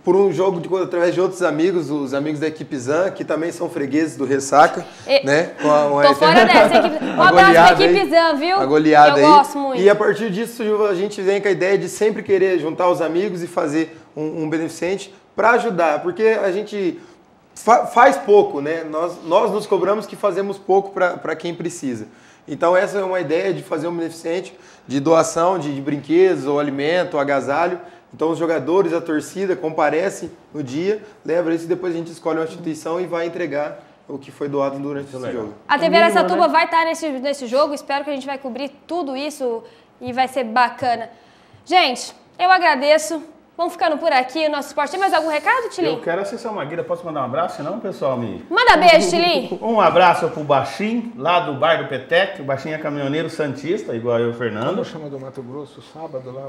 por um jogo através de outros amigos, os amigos da equipe Zan, que também são fregueses do Ressaca, né? Tô fora dessa equipe. Um abraço pra equipe Zan, viu? A goleada eu gosto muito. E a partir disso, a gente vem com a ideia de sempre querer juntar os amigos e fazer um beneficente para ajudar, porque a gente faz pouco, né? Nós nos cobramos que fazemos pouco para quem precisa. Então essa é uma ideia de fazer um beneficente de doação de brinquedos, ou alimento, ou agasalho. Então os jogadores, a torcida comparecem no dia, leva isso e depois a gente escolhe uma instituição e vai entregar o que foi doado durante esse jogo. A TV Araçatuba vai estar nesse jogo, espero que a gente vai cobrir tudo isso e vai ser bacana. Gente, eu agradeço. Vamos ficando por aqui, o nosso esporte. Tem mais algum recado, Tilim? Eu quero acessar uma guia. Posso mandar um abraço? Senão, pessoal, Manda beijo, Tilim. Um abraço pro Baixinho, lá do bar do Petec. O Baixinho é caminhoneiro santista, igual eu e o Fernando. Como chama do Mato Grosso, sábado lá?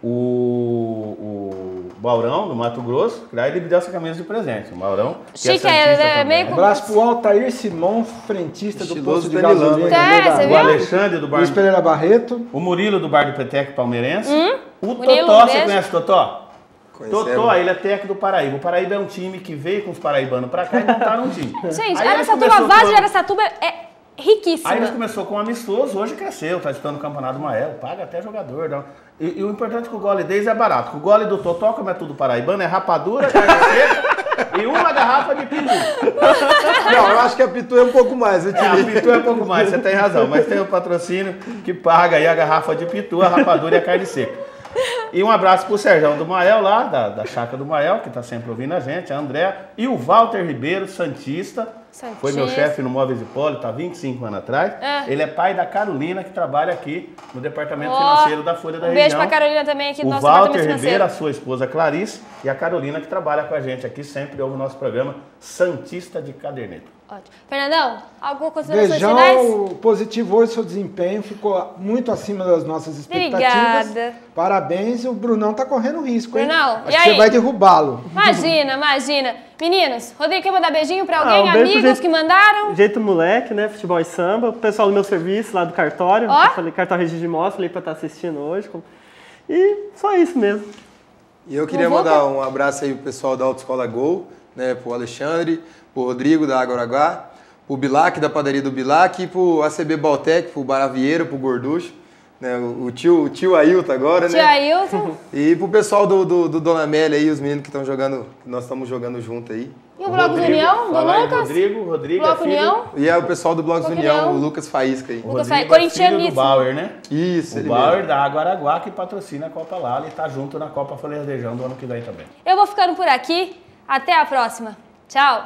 O Baurão, do Mato Grosso, que daí ele me deu essa camisa de presente. O Baurão, que Chique, é meio... Um abraço pro Altair Simão, frentista do posto de gasolina. Você o viu? Alexandre, do bar... Luiz Pereira Barreto. O Murilo, do bar do Petec palmeirense. O Murilo, Totó, você conhece o Totó? Conhecemos. Totó, ele é técnico do Paraíba. O Paraíba é um time que veio com os paraibanos pra cá e montaram um time. Gente, a base de Araçatuba é riquíssima. Aí ele começou com um amistoso, hoje cresceu, tá disputando o Campeonato Mael, paga até jogador. Não. E o importante é que o gole deles é barato. O gole do Totó, como é tudo paraibano, é rapadura, carne seca e uma garrafa de pitu. Não, eu acho que a pitu é um pouco mais. A pitu é um pouco mais, você tem razão. Mas tem o patrocínio que paga aí a garrafa de pitu, a rapadura e a carne seca. E um abraço pro Serjão do Mael, lá da Chácara do Mael, que tá sempre ouvindo a gente, a André. E o Walter Ribeiro, Santista. Foi meu chefe no Móveis Hipólito há 25 anos atrás. Ele é pai da Carolina, que trabalha aqui no departamento financeiro da Folha da Região. Beijo pra Carolina também aqui do nosso departamento financeiro. Ribeiro, a sua esposa Clarice, e a Carolina, que trabalha com a gente aqui, sempre ouve o nosso programa Santista de Caderneta. Ótimo. Fernandão, alguma consideração finais? Beijão positivo hoje, seu desempenho ficou muito acima das nossas expectativas. Obrigada. Parabéns, o Brunão tá correndo risco, hein? Brunão, Acho que você vai derrubá-lo. Imagina. Meninos, Rodrigo, quer mandar beijinho pra alguém? Um beijo Amigos que mandaram? Jeito Moleque, né? Futebol e samba. O pessoal do meu serviço lá do cartório. Eu falei, cartório Regis de Mostra, falei pra estar assistindo hoje. E só isso mesmo. E eu queria mandar um abraço aí pro pessoal da Autoescola Gol, né? Pro Alexandre, pro Rodrigo da Agoraguá, pro Bilac da Padaria do Bilac e pro ACB Baltec, pro Baravieiro, pro Gorducho. Né, o tio Ailton agora, tio né? Ailton. E pro pessoal do Dona Amélia aí, os meninos que estão jogando, que nós estamos jogando junto aí. E o Bloco do União, do Lucas? Rodrigo Bloco União. E é o pessoal do Bloco do União, o Lucas Faísca aí. Lucas Faísca, corintianíssimo. Do Bauer, né? Isso, o Bauer da Aguaraguá, que patrocina a Copa Lala e tá junto na Copa Folha da Região do ano que vem também. Eu vou ficando por aqui. Até a próxima. Tchau.